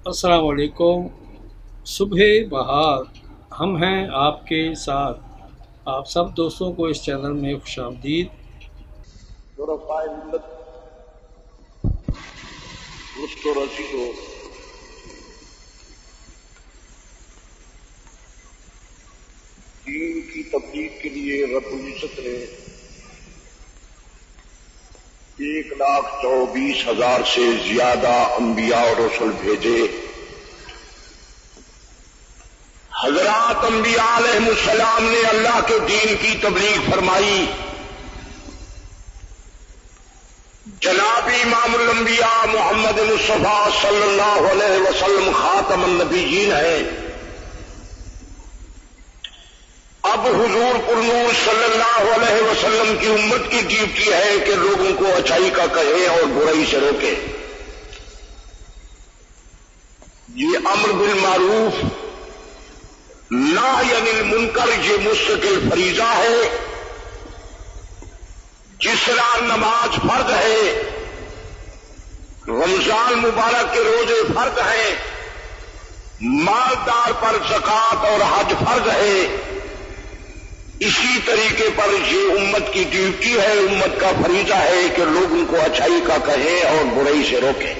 السلام علیکم۔ صبح بہار ہم ہیں آپ کے ساتھ۔ آپ سب دوستوں کو اس چینل میں خوش آمدید۔ شرفائے ملت دوستوں رسیدوں، دین کی تبلیغ کے لیے رب العزت نے 1,24,000 سے زیادہ انبیاء اور رسول بھیجے۔ حضرات انبیاء علیہ السلام نے اللہ کے دین کی تبلیغ فرمائی۔ جناب امام الانبیاء محمد مصطفیٰ صلی اللہ علیہ وسلم خاتم النبیین ہیں۔ اب حضور پرنور صلی اللہ علیہ وسلم کی امت کی ڈیوٹی ہے کہ لوگوں کو اچھائی کا کہے اور برائی سے روکے۔ یہ امر بالمعروف نہی عن المنکر یہ مستقل فریضہ ہے۔ جس طرح نماز فرض ہے، رمضان مبارک کے روزے فرض ہیں، مالدار پر زکوٰۃ اور حج فرض ہے، اسی طریقے پر یہ امت کی ڈیوٹی ہے، امت کا فریضہ ہے کہ لوگوں کو اچھائی کا کہیں اور برائی سے روکیں۔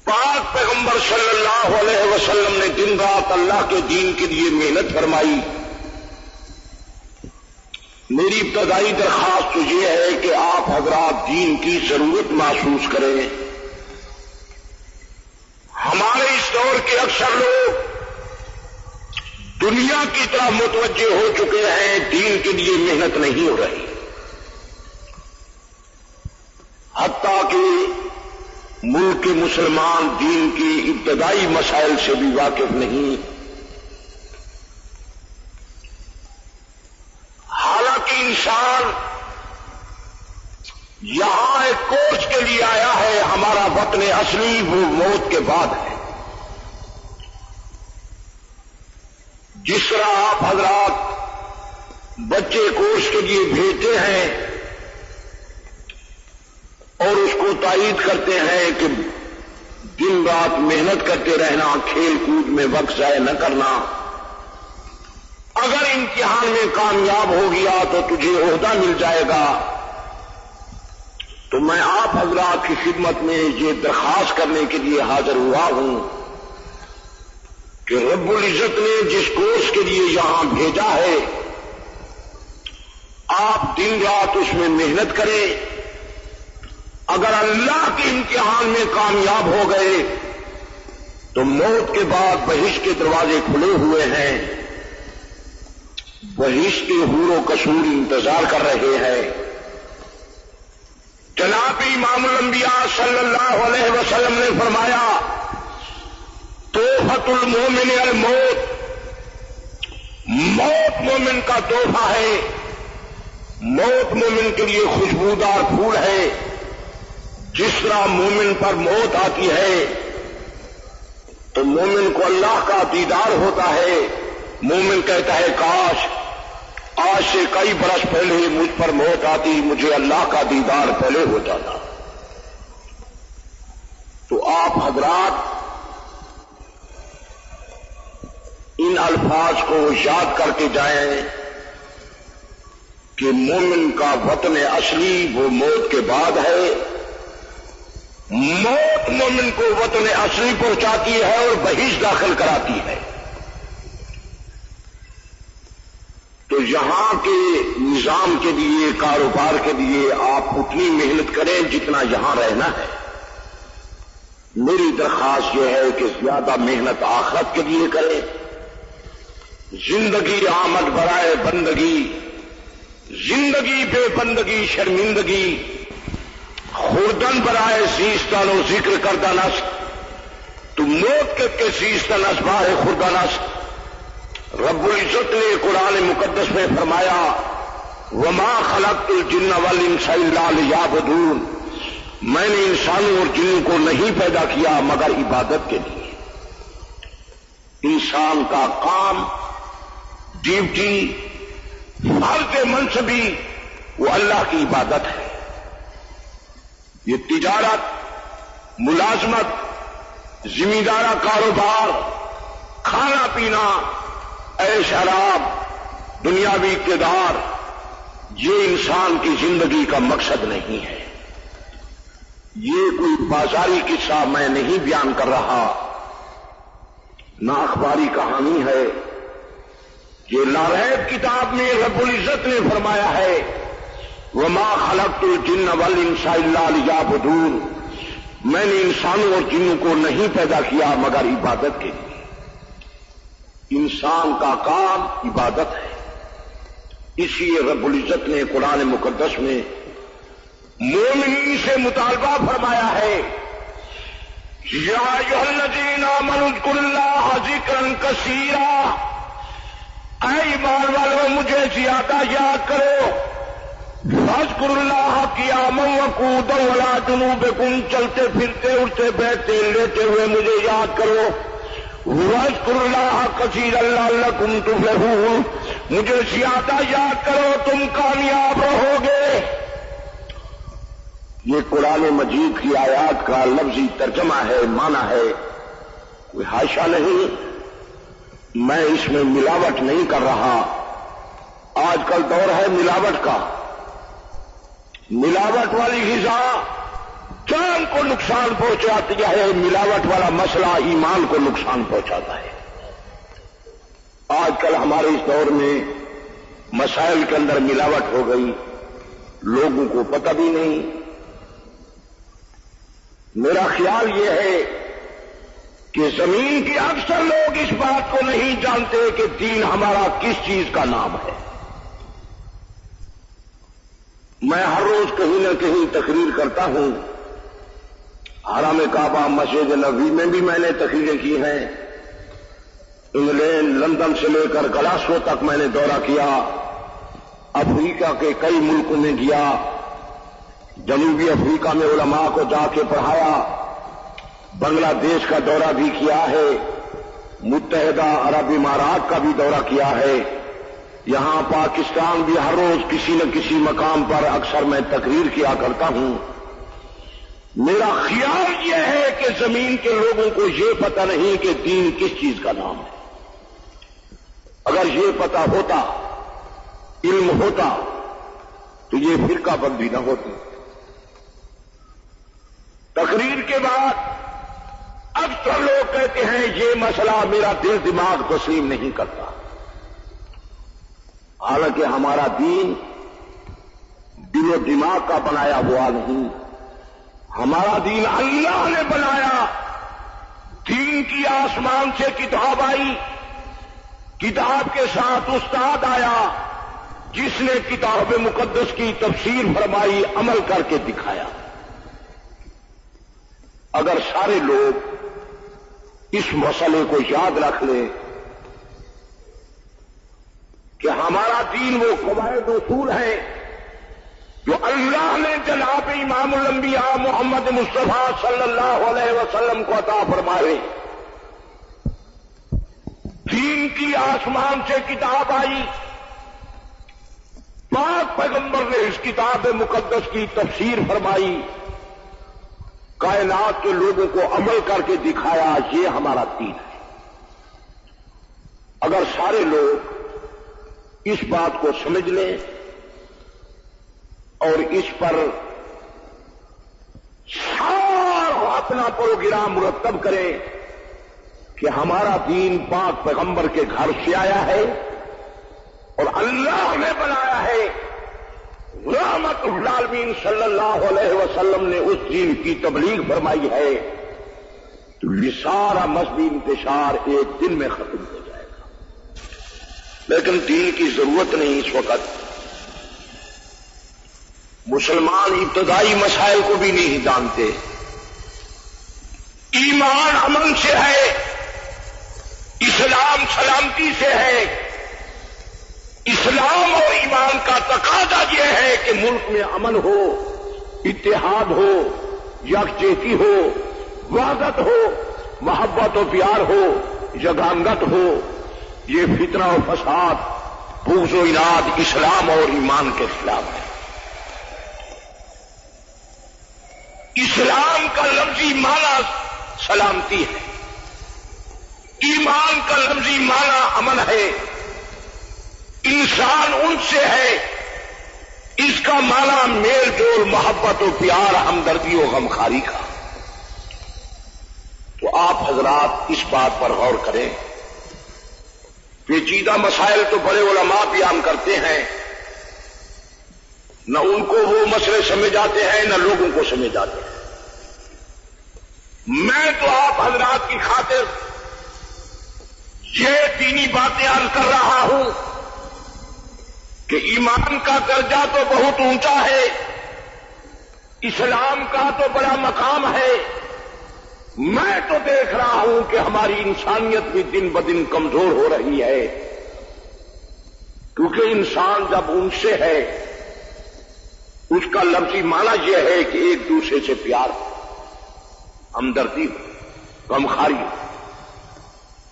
پاک پیغمبر صلی اللہ علیہ وسلم نے دن رات اللہ کے دین کے لیے محنت فرمائی۔ میری ابتدائی درخواست تو یہ ہے کہ آپ حضرات دین کی ضرورت محسوس کریں۔ ہمارے اس دور کے اکثر لوگ دنیا کی طرف متوجہ ہو چکے ہیں، دین کے لیے محنت نہیں ہو رہی، حتیٰ کہ ملک کے مسلمان دین کی ابتدائی مسائل سے بھی واقف نہیں۔ حالانکہ انسان یہاں ایک کورس کے لیے آیا ہے، ہمارا وطن اصلی وہ موت کے بعد ہے۔ جس طرح آپ حضرات بچے کورس کے لیے بھیجتے ہیں اور اس کو تائید کرتے ہیں کہ دن رات محنت کرتے رہنا، کھیل کود میں وقت ضائع نہ کرنا، اگر امتحان میں کامیاب ہو گیا تو تجھے عہدہ مل جائے گا، تو میں آپ حضرات کی خدمت میں یہ درخواست کرنے کے لیے حاضر ہوا ہوں کہ رب العزت نے جس کورس کے لیے یہاں بھیجا ہے، آپ دن رات اس میں محنت کریں۔ اگر اللہ کے امتحان میں کامیاب ہو گئے تو موت کے بعد بہشت کے دروازے کھلے ہوئے ہیں، بہشت کے حور و قصور انتظار کر رہے ہیں۔ جناب امام الانبیاء صلی اللہ علیہ وسلم نے فرمایا، تحفۃ المومن الموت، موت مومن کا تحفہ ہے، موت مومن کے لیے خوشبودار پھول ہے۔ جس طرح مومن پر موت آتی ہے تو مومن کو اللہ کا دیدار ہوتا ہے، مومن کہتا ہے کاش آج سے کئی برس پہلے مجھ پر موت آتی، مجھے اللہ کا دیدار پہلے ہو جاتا۔ تو آپ حضرات ان الفاظ کو یاد کر کے جائیں کہ مومن کا وطن اصلی وہ موت کے بعد ہے۔ موت مومن کو وطن اصلی پہنچاتی ہے اور بہشت داخل کراتی ہے۔ تو یہاں کے نظام کے لیے، کاروبار کے لیے آپ اتنی محنت کریں جتنا یہاں رہنا ہے۔ میری درخواست یہ ہے کہ زیادہ محنت آخرت کے لیے کریں۔ زندگی آمد برائے بندگی، زندگی بے بندگی شرمندگی، خوردن برائے زیستن و ذکر کردہ نس، تو موت کے زیستن اسباہ خوردہ نس۔ رب العزت نے قرآن مقدس میں فرمایا، وما خلقت الجن والانس الا لیعبدون، میں نے انسانوں اور جنوں کو نہیں پیدا کیا مگر عبادت کے لیے۔ انسان کا کام، ڈیوٹی، فرض منصبی وہ اللہ کی عبادت ہے۔ یہ تجارت، ملازمت، زمیندارہ کاروبار، کھانا پینا، عیش آرام، دنیاوی اقتدار، یہ انسان کی زندگی کا مقصد نہیں ہے۔ یہ کوئی بازاری قصہ میں نہیں بیان کر رہا، نہ اخباری کہانی ہے۔ یہ لاریب کتاب میں رب العزت نے فرمایا ہے وَمَا خَلَقْتُ الْجِنَّ وَالْإِنسَ إِلَّا لِيَعْبُدُونِ، میں نے انسانوں اور جنوں کو نہیں پیدا کیا مگر عبادت کے لیے۔ انسان کا کام عبادت ہے۔ اسی رب العزت نے قرآن مقدس میں مومنین سے مطالبہ فرمایا ہے یا ایھا الذین آمنوا اذکروا اللہ ذکرا کثیرا، اے ایمان والو مجھے زیادہ یاد کرو۔ واذکروا اللہ قیاما وقعودا وعلی جنوبکم، چلتے پھرتے اٹھتے بیٹھتے لیٹے ہوئے مجھے یاد کرو۔ واذکروا اللہ کثیرا لعلکم تفلحون، مجھے زیادہ یاد کرو تم کامیاب رہو گے۔ یہ قرآن مجید کی آیات کا لفظی ترجمہ ہے، معنی ہے، کوئی حاشا نہیں۔ میں اس میں ملاوٹ نہیں کر رہا۔ آج کل دور ہے ملاوٹ کا۔ ملاوٹ والی غذا جان کو نقصان پہنچاتی ہے، ملاوٹ والا مسئلہ ایمان کو نقصان پہنچاتا ہے۔ آج کل ہمارے اس دور میں مسائل کے اندر ملاوٹ ہو گئی، لوگوں کو پتہ بھی نہیں۔ میرا خیال یہ ہے کہ زمین کے اکثر لوگ اس بات کو نہیں جانتے کہ دین ہمارا کس چیز کا نام ہے۔ میں ہر روز کہیں نہ کہیں تقریر کرتا ہوں۔ حرم کعبہ، مسجد نبوی میں بھی میں نے تقریریں کی ہیں۔ انگلینڈ، لندن سے لے کر گلاسگو تک میں نے دورہ کیا۔ افریقہ کے کئی ملکوں میں گیا۔ جنوبی افریقہ میں علماء کو جا کے پڑھایا۔ بنگلہ دیش کا دورہ بھی کیا ہے۔ متحدہ عرب امارات کا بھی دورہ کیا ہے۔ یہاں پاکستان بھی ہر روز کسی نہ کسی مقام پر اکثر میں تقریر کیا کرتا ہوں۔ میرا خیال یہ ہے کہ زمین کے لوگوں کو یہ پتہ نہیں کہ دین کس چیز کا نام ہے۔ اگر یہ پتہ ہوتا، علم ہوتا، تو یہ فرقہ بندی نہ ہوتی۔ تقریر کے بعد اکثر لوگ کہتے ہیں یہ مسئلہ میرا دل دماغ تسلیم نہیں کرتا۔ حالانکہ ہمارا دین دل و دماغ کا بنایا ہوا نہیں، ہمارا دین اللہ نے بنایا۔ دین کی آسمان سے کتاب آئی، کتاب کے ساتھ استاد آیا جس نے کتاب مقدس کی تفسیر فرمائی، عمل کر کے دکھایا۔ اگر سارے لوگ اس مسئلے کو یاد رکھ لیں کہ ہمارا دین وہ قواعد اصول ہے جو اللہ نے جناب امام الانبیاء محمد مصطفیٰ صلی اللہ علیہ وسلم کو عطا فرمائے۔ دین کی آسمان سے کتاب آئی، پاک پیغمبر نے اس کتاب مقدس کی تفسیر فرمائی، کائنات کے لوگوں کو عمل کر کے دکھایا، یہ ہمارا دین ہے۔ اگر سارے لوگ اس بات کو سمجھ لیں اور اس پر سارا اپنا پروگرام مرتب کریں کہ ہمارا دین پاک پیغمبر کے گھر سے آیا ہے اور اللہ نے بنایا ہے، رحمت للعالمین صلی اللہ علیہ وسلم نے اس دین کی تبلیغ فرمائی ہے، تو یہ سارا مذہبی انتشار ایک دن میں ختم ہو جائے گا۔ لیکن دین کی ضرورت نہیں اس وقت۔ مسلمان ابتدائی مسائل کو بھی نہیں جانتے۔ ایمان امن سے ہے، اسلام سلامتی سے ہے۔ اسلام اور ایمان کا تقاضا یہ ہے کہ ملک میں امن ہو، اتحاد ہو، یکجہتی ہو، وحدت ہو، محبت و پیار ہو، یگانگت ہو۔ یہ فتنہ و فساد، بغض و عناد اسلام اور ایمان کے خلاف ہے۔ اسلام کا لفظی معنی سلامتی ہے، ایمان کا لفظی معنی امن ہے، انسان ان سے ہے، اس کا معنی میل جول، محبت و پیار، ہمدردی و غمخاری کا۔ تو آپ حضرات اس بات پر غور کریں، پیچیدہ مسائل تو بڑے علماء بیان کرتے ہیں، نہ ان کو وہ مسئلے سمجھ آتے ہیں نہ لوگوں کو سمجھ آتے ہیں۔ میں تو آپ حضرات کی خاطر یہ دینی باتیں عرض کر رہا ہوں کہ ایمان کا درجہ تو بہت اونچا ہے، اسلام کا تو بڑا مقام ہے۔ میں تو دیکھ رہا ہوں کہ ہماری انسانیت بھی دن بدن کمزور ہو رہی ہے، کیونکہ انسان جب ان سے ہے، اس کا لفظی معنی یہ ہے کہ ایک دوسرے سے پیار، ہمدردی، غمخواری،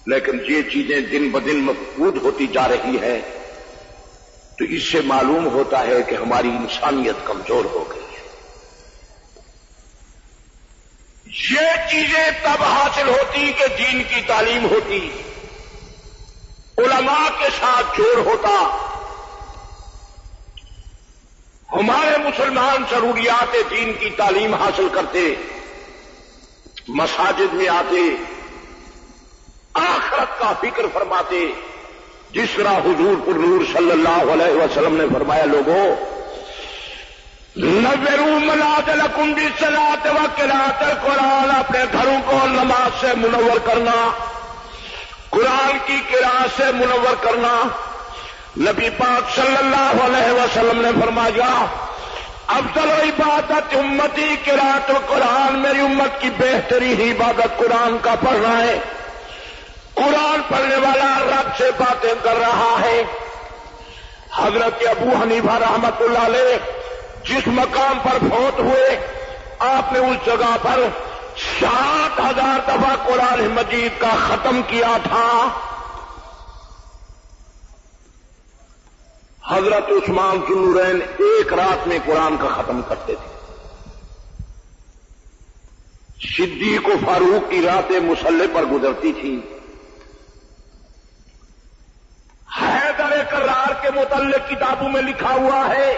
لیکن یہ چیزیں دن بدن مفقود ہوتی جا رہی ہے، تو اس سے معلوم ہوتا ہے کہ ہماری انسانیت کمزور ہو گئی ہے۔ یہ چیزیں تب حاصل ہوتی کہ دین کی تعلیم ہوتی، علماء کے ساتھ جوڑ ہوتا، ہمارے مسلمان ضروریات دین کی تعلیم حاصل کرتے، مساجد میں آتے، آخرت کا فکر فرماتے، جس طرح حضور پر نور صلی اللہ علیہ وسلم نے فرمایا، لوگوں نوّروا منازلکم بالصلاۃ وقراءۃ القرآن، اپنے گھروں کو نماز سے منور کرنا، قرآن کی قراءت سے منور کرنا۔ نبی پاک صلی اللہ علیہ وسلم نے فرمایا، افضل عبادت امتی قراءۃ القرآن، میری امت کی بہترین عبادت قرآن کا پڑھنا ہے۔ قرآن پڑھنے والا رب سے باتیں کر رہا ہے۔ حضرت ابو حنیفہ رحمۃ اللہ علیہ جس مقام پر فوت ہوئے، آپ نے اس جگہ پر 60,000 دفعہ قرآن مجید کا ختم کیا تھا۔ حضرت عثمان ذو النورین ایک رات میں قرآن کا ختم کرتے تھے۔ صدیق و فاروق کی راتیں مصلی پر گزرتی تھی۔ حیدر کرار کے متعلق کتابوں میں لکھا ہوا ہے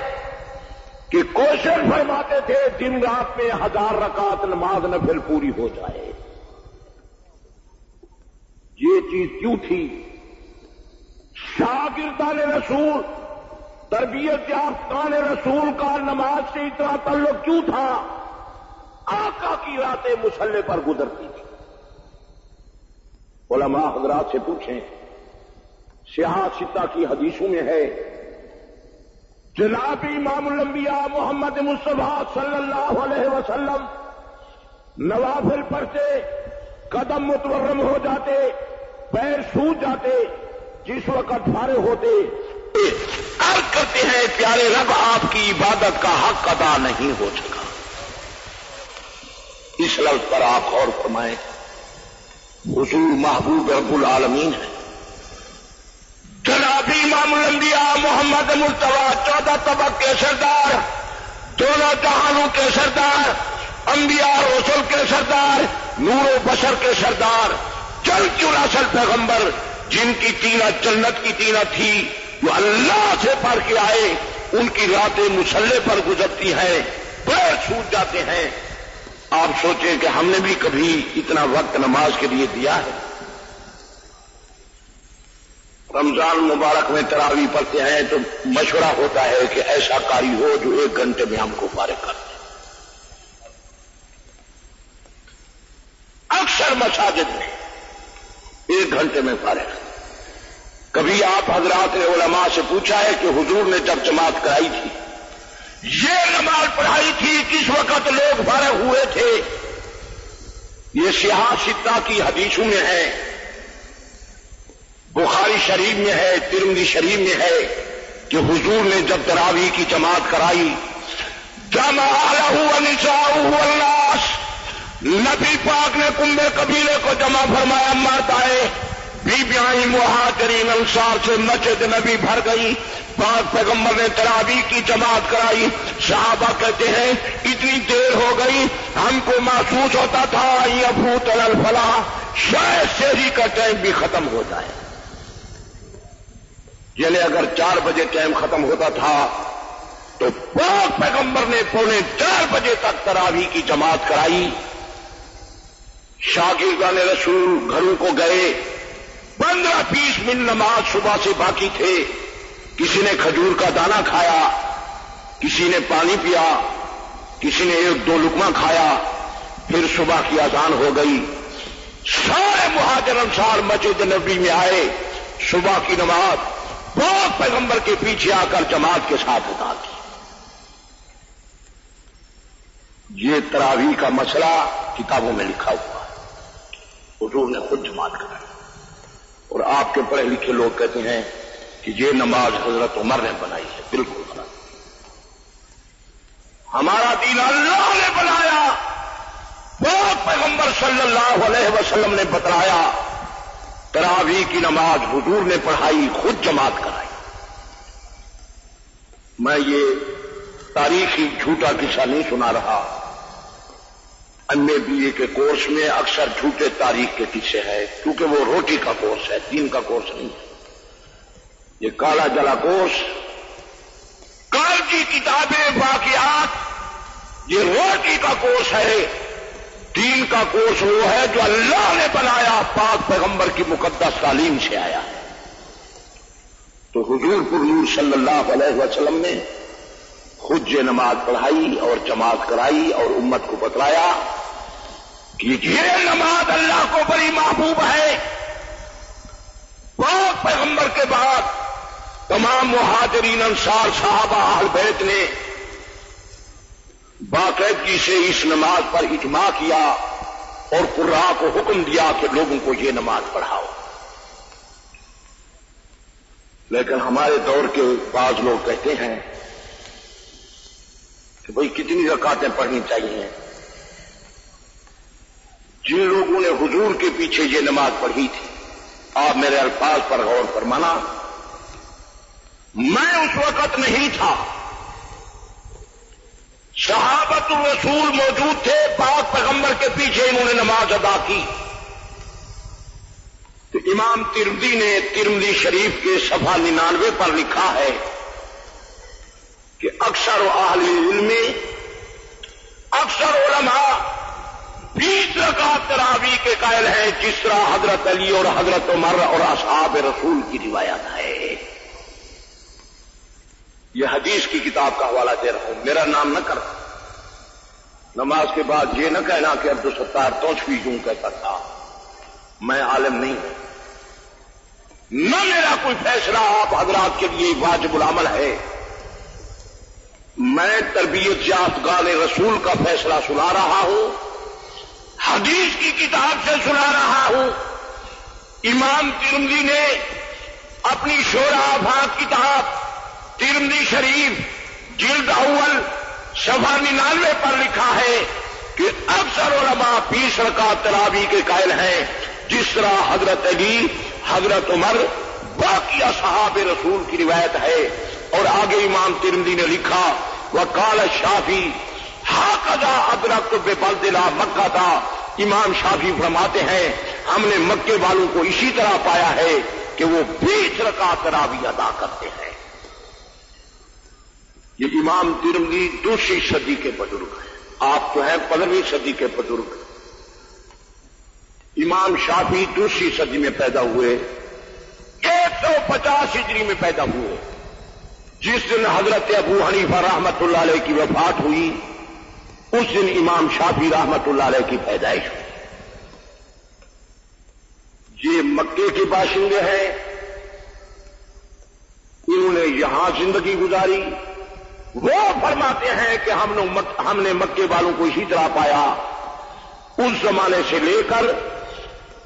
کہ کوشش فرماتے تھے دن رات میں 1000 رکعت نماز نفل پوری ہو جائے۔ یہ چیز کیوں تھی؟ شاگردان رسول، تربیت یافتگان رسول کا نماز سے اتنا تعلق کیوں تھا؟ آقا کی راتیں مصلی پر گزرتی تھی۔ علماء حضرات سے پوچھیں، سیاہ ستہ کی حدیثوں میں ہے، جناب امام الانبیاء محمد مصطفیٰ صلی اللہ علیہ وسلم نوافل پڑھتے، قدم متورم ہو جاتے، پیر سوج جاتے، جس وقت فارغ ہوتے عرض کرتے ہیں، پیارے رب آپ کی عبادت کا حق ادا نہیں ہو سکا۔ اس لفظ پر آپ غور فرمائیں، حضور محبوب رب العالمین ہے، جناب امام الانبیاء محمد مصطفیٰ 14 طبق کے سردار، دونوں جہانوں کے سردار، انبیاء رسول کے سردار، نور و بشر کے سردار، چل کیوں اصل پیغمبر، جن کی تینت جنت کی تینت تھی، جو اللہ سے پڑھ کے آئے، ان کی راتیں مصلی پر گزرتی ہیں، پیر چھوٹ جاتے ہیں۔ آپ سوچیں کہ ہم نے بھی کبھی اتنا وقت نماز کے لیے دیا ہے؟ رمضان مبارک میں تراویح پڑھتے ہیں تو مشورہ ہوتا ہے کہ ایسا قاری ہو جو 1 گھنٹے میں ہم کو فارغ کر دے۔ اکثر مساجد میں 1 گھنٹے میں فارغ۔ کبھی آپ حضرات نے علماء سے پوچھا ہے کہ حضور نے جب جماعت کرائی تھی، یہ نماز پڑھائی تھی، کس وقت لوگ فارغ ہوئے تھے؟ یہ سیاہ ستہ کی حدیثوں میں ہے، بخاری شریف میں ہے، ترمذی شریف میں ہے کہ حضور نے جب تراویح کی جماعت کرائی، جمع لہ ونساؤہ والناس، نبی پاک نے کنبے قبیلے کو جمع فرمایا، مرد آئے، بیویاں مہاجرین انصار سے مسجد نبی بھر گئی، پاک پیغمبر نے تراویح کی جماعت کرائی. صحابہ کہتے ہیں اتنی دیر ہو گئی ہم کو محسوس ہوتا تھا یفوت الفلاح، شاید سحری کا ٹائم بھی ختم ہو جائے. یعنی اگر 4 بجے ٹائم ختم ہوتا تھا تو پاک پیغمبر نے 3:45 بجے تک تراویح کی جماعت کرائی. شاگردان رسول گھروں کو گئے، 15-20 منٹ نماز صبح سے باقی تھے. کسی نے کھجور کا دانہ کھایا، کسی نے پانی پیا، کسی نے 1-2 لقمہ کھایا. پھر صبح کی اذان ہو گئی. سارے مہاجر انصار مسجد نبوی میں آئے. صبح کی نماز پاک پیغمبر کے پیچھے آ کر جماعت کے ساتھ ادا کی. یہ تراویح کا مسئلہ کتابوں میں لکھا ہوا ہے. حضور نے خود جماعت کرائی. اور آپ کے پڑھے لکھے لوگ کہتے ہیں کہ یہ نماز حضرت عمر نے بنائی ہے. بالکل غلط. ہمارا دین اللہ نے بنایا. پاک پیغمبر صلی اللہ علیہ وسلم نے بتلایا. تراویح کی نماز حضور نے پڑھائی، خود جماعت کرائی. میں یہ تاریخی جھوٹا قصہ نہیں سنا رہا. MA BA کے کورس میں اکثر جھوٹے تاریخ کے قصے ہیں، کیونکہ وہ روٹی کا کورس ہے، دین کا کورس نہیں ہے. یہ کالا جلا کورس، کال کی کتابیں واقعات، یہ روٹی کا کورس ہے. دین کا کورس وہ ہے جو اللہ نے بنایا، پاک پیغمبر کی مقدس تعلیم سے آیا ہے. تو حضور پر نور صلی اللہ علیہ وسلم نے خود یہ نماز پڑھائی اور جماعت کرائی اور امت کو بتلایا کہ یہ نماز اللہ کو بڑی محبوب ہے. پاک پیغمبر کے بعد تمام مہاجرین انصار صحابہ اہل بیت نے باقاعدگی سے اس نماز پر اجماع کیا اور قراء کو حکم دیا کہ لوگوں کو یہ نماز پڑھاؤ. لیکن ہمارے دور کے بعض لوگ کہتے ہیں کہ بھئی کتنی رکعتیں پڑھنی چاہیے. جن لوگوں نے حضور کے پیچھے یہ نماز پڑھی تھی، آپ میرے الفاظ پر غور فرمانا، میں اس وقت نہیں تھا، صحابۃ الرسول موجود تھے، پاک پیغمبر کے پیچھے انہوں نے نماز ادا کی. تو امام ترمذی نے ترمذی شریف کے صفحہ 99 پر لکھا ہے کہ اکثر اہل علم میں، اکثر علماء 20 رکعت تراویح کے قائل ہیں، جس طرح حضرت علی اور حضرت عمر اور اصحاب رسول کی روایت ہے. یہ حدیث کی کتاب کا حوالہ دے رہا ہوں، میرا نام نہ کر. نماز کے بعد یہ نہ کہنا کہ عبدالستار توشفی یوں کہتا تھا. میں عالم نہیں ہوں، نہ میرا کوئی فیصلہ آپ حضرات کے لیے واجب العمل ہے. میں تربیت یافتگان رسول کا فیصلہ سنا رہا ہوں، حدیث کی کتاب سے سنا رہا ہوں. امام ترمذی نے اپنی شورا افاق کتاب ترمذی شریف جلد اول صفحہ 99 پر لکھا ہے کہ اکثر علماء 20 رکعت تراویح کے قائل ہیں، جس طرح حضرت علی، حضرت عمر، باقی اصحاب رسول کی روایت ہے. اور آگے امام ترمذی نے لکھا وقال الشافعی ہاکذا ادرکت ببلد لا مکہ تھا. امام شافعی فرماتے ہیں ہم نے مکے والوں کو اسی طرح پایا ہے کہ وہ 20 رکعت تراویح ادا کرتے ہیں. یہ امام ترمذی 2ری صدی کے بزرگ ہیں، آپ تو ہیں 15ویں صدی کے بزرگ. امام شافعی 2ری صدی میں پیدا ہوئے، 150 ہجری میں پیدا ہوئے. جس دن حضرت ابو حنیفہ رحمت اللہ علیہ کی وفات ہوئی، اس دن امام شافعی رحمت اللہ علیہ کی پیدائش ہوئی. یہ مکے کے باشندے ہیں، انہوں نے یہاں زندگی گزاری. وہ فرماتے ہیں کہ ہم نے مکے والوں کو اسی طرح پایا. اس زمانے سے لے کر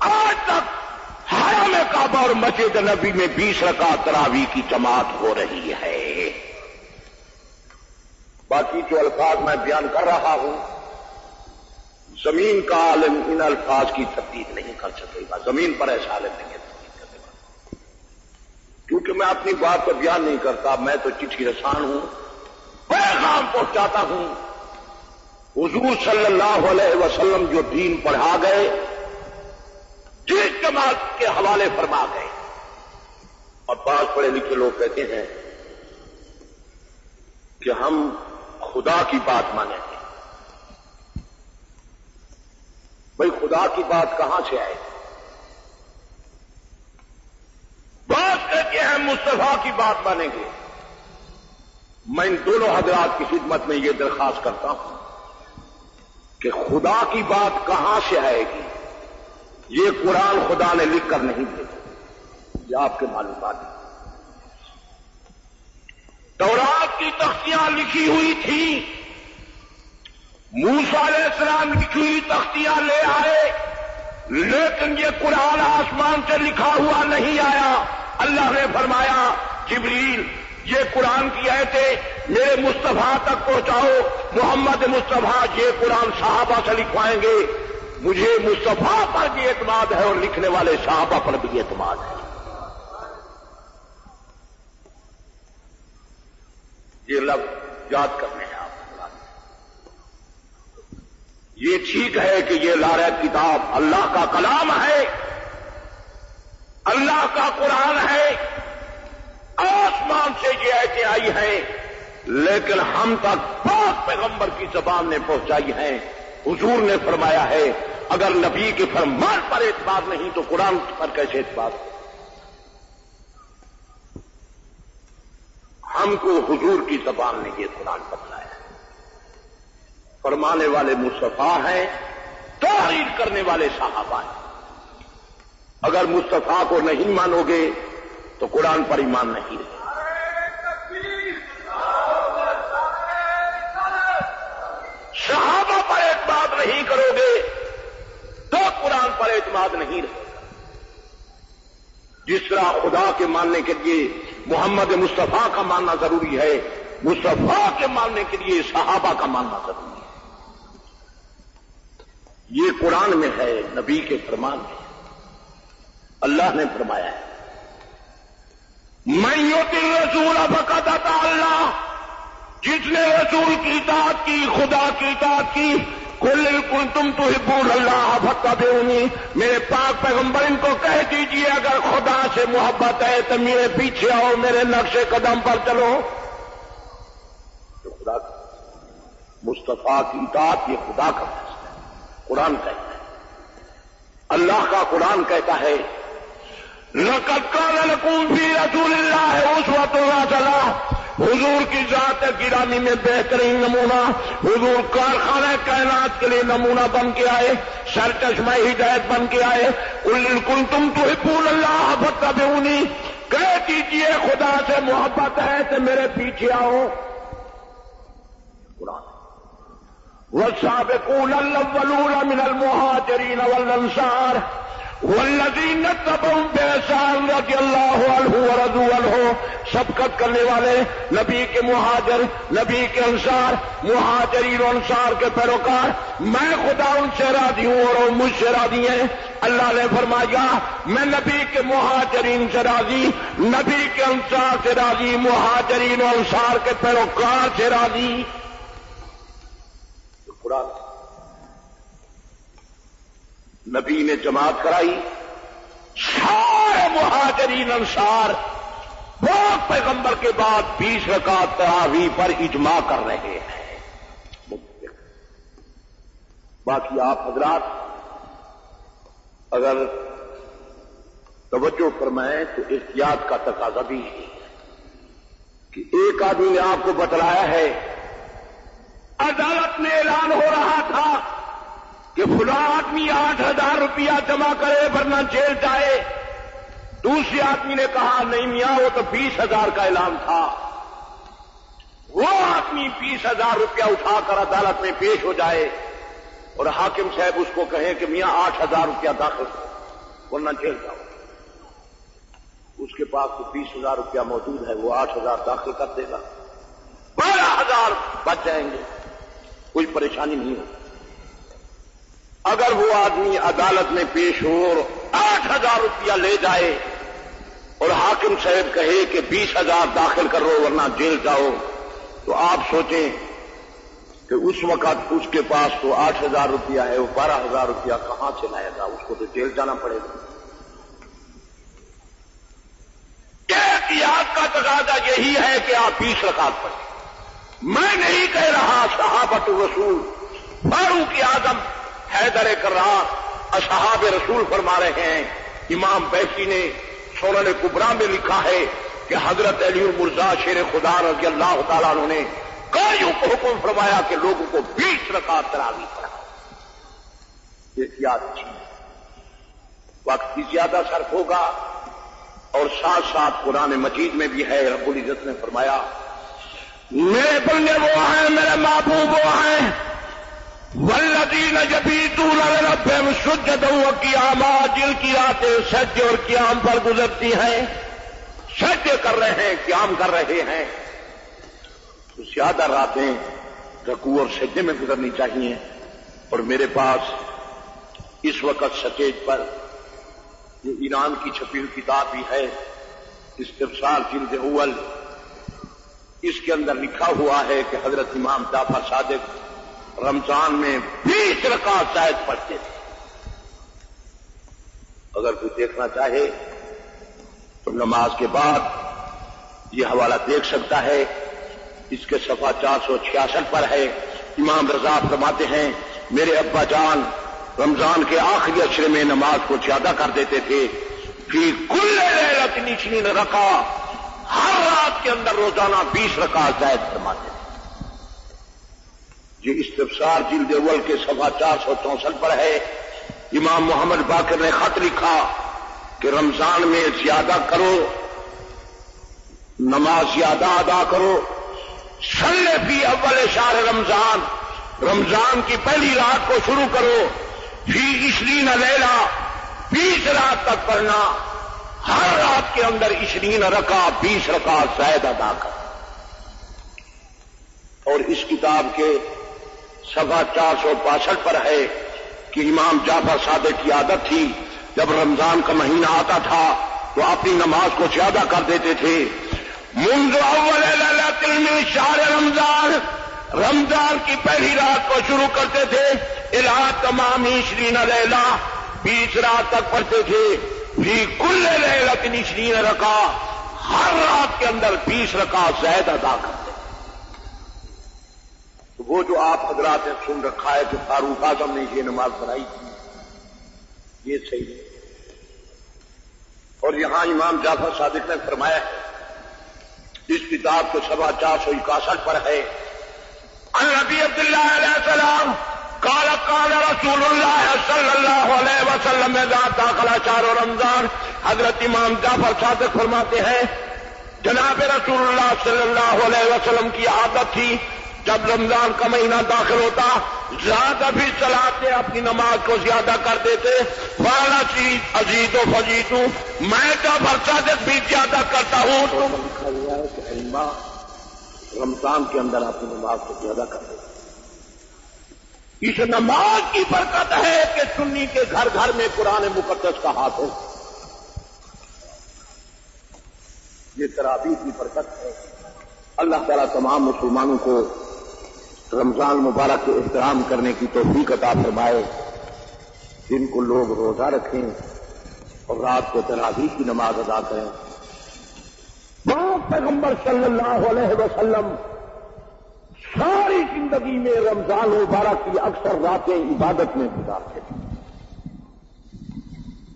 آج تک حرم کعبہ اور مسجد نبی میں 20 رکعت تراویح کی جماعت ہو رہی ہے. باقی جو الفاظ میں بیان کر رہا ہوں، زمین کا عالم ان الفاظ کی تردید نہیں کر سکے گا. زمین پر ایسا عالم نہیں ہے تردید کرنے والا، کیونکہ میں اپنی بات کو بیان نہیں کرتا، میں تو چٹھی رسان ہوں، پیغام پہنچاتا ہوں۔ حضور صلی اللہ علیہ وسلم جو دین پڑھا گئے، جس جماعت کے حوالے فرما گئے، اور بعض پڑھے لکھے لوگ کہتے ہیں کہ ہم خدا کی بات مانیں گے۔ بھائی خدا کی بات کہاں سے آئے؟ بات کہتے ہیں مصطفیٰ کی بات مانیں گے۔ میں ان دونوں حضرات کی خدمت میں یہ درخواست کرتا ہوں کہ خدا کی بات کہاں سے آئے گی؟ یہ قرآن خدا نے لکھ کر نہیں بھیجا، یہ آپ کے معلومات ہیں۔ تورات کی تختیاں لکھی ہوئی تھیں، موسیٰ علیہ السلام لکھی ہوئی تختیاں لے آئے، لیکن یہ قرآن آسمان سے لکھا ہوا نہیں آیا۔ اللہ نے فرمایا جبریل یہ قرآن کی آیتیں میرے مصطفیٰ تک پہنچاؤ، محمد مصطفیٰ یہ قرآن صحابہ سے لکھوائیں گے۔ مجھے مصطفیٰ پر بھی اعتماد ہے اور لکھنے والے صحابہ پر بھی اعتماد ہے۔ یہ لفظ یاد کرنے ہیں آپ۔ یہ ٹھیک ہے کہ یہ لارب کتاب اللہ کا کلام ہے، اللہ کا قرآن ہے، آسمان سے یہ آیتیں آئی ہیں، لیکن ہم تک پاک پیغمبر کی زبان نے پہنچائی ہیں۔ حضور نے فرمایا ہے اگر نبی کے فرمان پر اعتبار نہیں تو قرآن پر کیسے اعتبار؟ ہم کو حضور کی زبان نے یہ قرآن بتلایا ہے۔ فرمانے والے مصطفیٰ ہیں، تحریر کرنے والے صحابہ ہیں۔ اگر مصطفیٰ کو نہیں مانو گے تو قرآن پر ایمان نہیں رہے۔ صحابہ پر اعتماد نہیں کرو گے تو قرآن پر اعتماد نہیں رہے گا۔ جس طرح خدا کے ماننے کے لیے محمد مصطفیٰ کا ماننا ضروری ہے، مصطفیٰ کے ماننے کے لیے صحابہ کا ماننا ضروری ہے۔ یہ قرآن میں ہے، نبی کے فرمان میں اللہ نے فرمایا ہے من یطع الرسول فقد اطاع اللہ، جس نے رسول کی اطاعت کی، خدا کی اطاعت کی۔ قل ان کنتم تحبون اللہ فاتبعونی، میرے پاک پیغمبر ان کو کہہ دیجئے اگر خدا سے محبت ہے تو میرے پیچھے آؤ، میرے نقش قدم پر چلو۔ تو خدا کا مصطفیٰ کی اطاعت یہ خدا کا فیصلہ ہے، قرآن کہتا ہے۔ اللہ کا قرآن کہتا ہے لَقَدْ كَانَ لَكُمْ فِي رَسُولِ اللَّهِ أُسْوَةٌ حَسَنَةٌ، حضور کی ذات گرامی میں بہترین نمونہ، حضور کارخانہ کائنات کے لیے نمونہ بن کے آئے، سرچشمہ ہدایت بن کے آئے۔ قُلْ إِن كُنتُمْ تُحِبُّونَ اللَّهَ فَاتَّبِعُونِی، کہہ دیجئے خدا سے محبت ہے تو میرے پیچھے آؤ۔ قرآن وَالسَّابِقُونَ الْأَوَّلُونَ مِنَ الْمُهَاجِرِينَ وَالْأَنصَارِ والذین اتبعوہم بإحسان رضی اللہ عنہ ورضوا عنہ، سبقت کرنے والے نبی کے مہاجر، نبی کے انصار، مہاجرین و انصار کے پیروکار، میں خدا ان سے راضی ہوں اور وہ مجھ سے راضی ہیں۔ اللہ نے فرمایا میں نبی کے مہاجرین سے راضی، نبی کے انصار سے راضی، مہاجرین و انصار کے پیروکار سے راضی۔ قرآن نبی نے جماعت کرائی، سارے مہاجرین انصار پاک پیغمبر کے بعد 20 رکعت تراویح پر اجماع کر رہے ہیں۔ باقی آپ حضرات اگر توجہ فرمائیں تو احتیاط کا تقاضا بھی ہے کہ ایک آدمی نے آپ کو بتلایا ہے، عدالت میں اعلان ہو رہا تھا کہ فلاں آدمی 8,000 روپیہ جمع کرے ورنہ جیل جائے۔ دوسرے آدمی نے کہا نہیں میاں وہ تو 20,000 کا اعلان تھا۔ وہ آدمی 20,000 روپیہ اٹھا کر عدالت میں پیش ہو جائے اور حاکم صاحب اس کو کہیں کہ میاں 8,000 روپیہ داخل کرو ورنہ جیل جاؤ۔ اس کے پاس تو 20,000 روپیہ موجود ہے، وہ 8,000 داخل کر دے گا، 12,000 بچ جائیں گے، کوئی پریشانی نہیں ہوگی۔ اگر وہ آدمی عدالت میں پیش ہو اور 8,000 روپیہ لے جائے اور حاکم صاحب کہے کہ 20,000 داخل کرو ورنہ جیل جاؤ، تو آپ سوچیں کہ اس وقت اس کے پاس تو 8,000 روپیہ ہے، وہ 12,000 روپیہ کہاں سے لائے گا؟ اس کو تو جیل جانا پڑے گا۔ احتیاط کا تقاضا یہی ہے کہ آپ 20 رکعت پڑھیں۔ میں نہیں کہہ رہا، صحابۃ الرسول فاروق اعظم حیدر کرار اصحاب رسول فرما رہے ہیں۔ امام بیہقی نے سنن کبریٰ میں لکھا ہے کہ حضرت علی المرضی شیر خدا رضی اللہ تعالیٰ عنہ نے قاریوں کو حکم فرمایا کہ لوگوں کو 20 رکعت تراویح پڑھاؤ۔ احتیاط اچھی ہے، وقت بھی زیادہ صرف ہوگا، اور ساتھ ساتھ قرآن مجید میں بھی ہے، رب العزت نے فرمایا میرے بندے وہ ہیں، میرے محبوب وہ ہیں، والذین یبیتون لربہم سجدا وقیاما، جن کی راتیں سجدے اور قیام پر گزرتی ہیں، سجدے کر رہے ہیں، قیام کر رہے ہیں، تو زیادہ راتیں رکوع اور سجدے میں گزرنی چاہیے۔ اور میرے پاس اس وقت سٹیج پر یہ ایران کی چھپی ہوئی کتاب بھی ہے، استفسار جلد اول، اس کے اندر لکھا ہوا ہے کہ حضرت امام جعفر صادق رمضان میں 20 رکعت زائد پڑھتے تھے۔ اگر کوئی دیکھنا چاہے تو نماز کے بعد یہ حوالہ دیکھ سکتا ہے، اس کے صفحہ 466 پر ہے۔ امام رضا فرماتے ہیں میرے ابا جان رمضان کے آخری عشرے میں نماز کو زیادہ کر دیتے تھے، فی کل لیلۃ 20 رکعہ، ہر رات کے اندر روزانہ 20 رکعت زائد فرماتے تھے۔ یہ استفسار جلد اول کے صفحہ 464 پر ہے۔ امام محمد باقر نے خط لکھا کہ رمضان میں زیادہ کرو، نماز زیادہ ادا کرو، صلی فی اول شہر رمضان، رمضان کی پہلی رات کو شروع کرو، فی 20 لیلہ، 20 رات تک پڑھنا، ہر رات کے اندر 20 رکعت 20 رکعت زائد ادا کر۔ اور اس کتاب کے صفحہ 462 پر ہے کہ امام جعفر صادق کی عادت تھی جب رمضان کا مہینہ آتا تھا تو اپنی نماز کو زیادہ کر دیتے تھے۔ منذ اول لیلۃ من شہر رمضان، رمضان کی پہلی رات کو شروع کرتے تھے، الی تمام 20 لیلہ، 20 رات تک پڑھتے تھے، فی کل لیلۃ 20 رکعہ، ہر رات کے اندر 20 رکعت زائد ادا کرتے۔ وہ جو آپ حضرات نے سن رکھا ہے کہ فاروق اعظم نے یہ نماز بنائی تھی، یہ صحیح ہے۔ اور یہاں امام جعفر صادق نے فرمایا ہے، اس کتاب کے صفحہ 461 پر ہے، عن ابی عبداللہ علیہ السلام قال قال رسول اللہ صلی اللہ علیہ وسلم اذا دخل شہر رمضان، حضرت امام جعفر صادق فرماتے ہیں جناب رسول اللہ صلی اللہ علیہ وسلم کی عادت تھی جب رمضان کا مہینہ داخل ہوتا زیادہ بھی صلاتے اپنی نماز کو زیادہ کر دیتے، والا چیز عزیز و فجیت ہوں، میں جعفر صادق بھی زیادہ کرتا ہوں۔ تو لکھا ہوا ہے کہ علماء رمضان کے اندر اپنی نماز کو زیادہ کر دیتے۔ اس نماز کی برکت ہے کہ سنی کے گھر گھر میں قرآن مقدس کا ہاتھ ہے، یہ تراویح کی برکت ہے۔ اللہ تعالیٰ تمام مسلمانوں کو رمضان مبارک کے احترام کرنے کی توفیق عطا فرمائے، جن کو لوگ روزہ رکھیں اور رات کو تراویح کی نماز ادا کریں۔ پیغمبر صلی اللہ علیہ وسلم ساری زندگی میں رمضان مبارک کی اکثر راتیں عبادت میں گزارتے تھے۔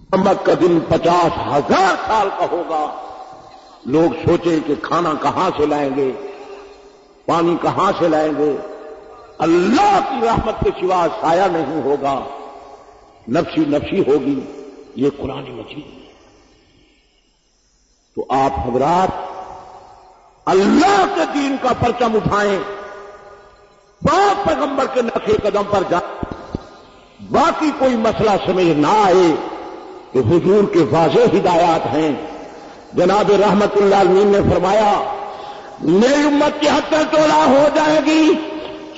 قیامت کا دن 50,000 سال کا ہوگا، لوگ سوچیں کہ کھانا کہاں سے لائیں گے، پانی کہاں سے لائیں گے، اللہ کی رحمت کے سوا سایہ نہیں ہوگا، نفسی نفسی ہوگی، یہ قرآن مجید ہے۔ تو آپ حضرات اللہ کے دین کا پرچم اٹھائیں، پاک پیغمبر کے نقش قدم پر جائیں، باقی کوئی مسئلہ سمجھ نہ آئے کہ حضور کے واضح ہدایات ہیں۔ جناب رحمت اللہ علیہ نے فرمایا میری امت کی 70 تولہ ہو جائے گی،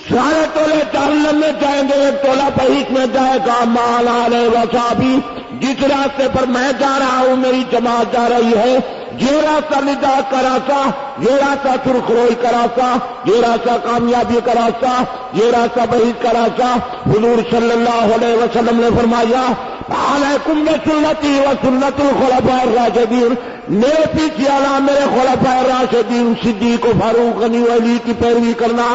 سارے تولے جہنم میں جائیں گے، ایک تولہ بہشت میں جائے گا، مال علیہ وصحبہ جس راستے پر میں جا رہا ہوں میری جماعت جا رہی ہے، یہ راستہ نجات کا راستہ، یہ راستہ سرخروئی کا راستہ، یہ راستہ کامیابی کا راستہ، یہ راستہ بہشت کا راستہ۔ حضور صلی اللہ علیہ وسلم نے فرمایا علیکم بسنتی و سنت الخلفاء الراشدین، میرے پیچھے آنا، میرے خلفاء الراشدین صدیق و فاروق غنی و علی کی پیروی کرنا۔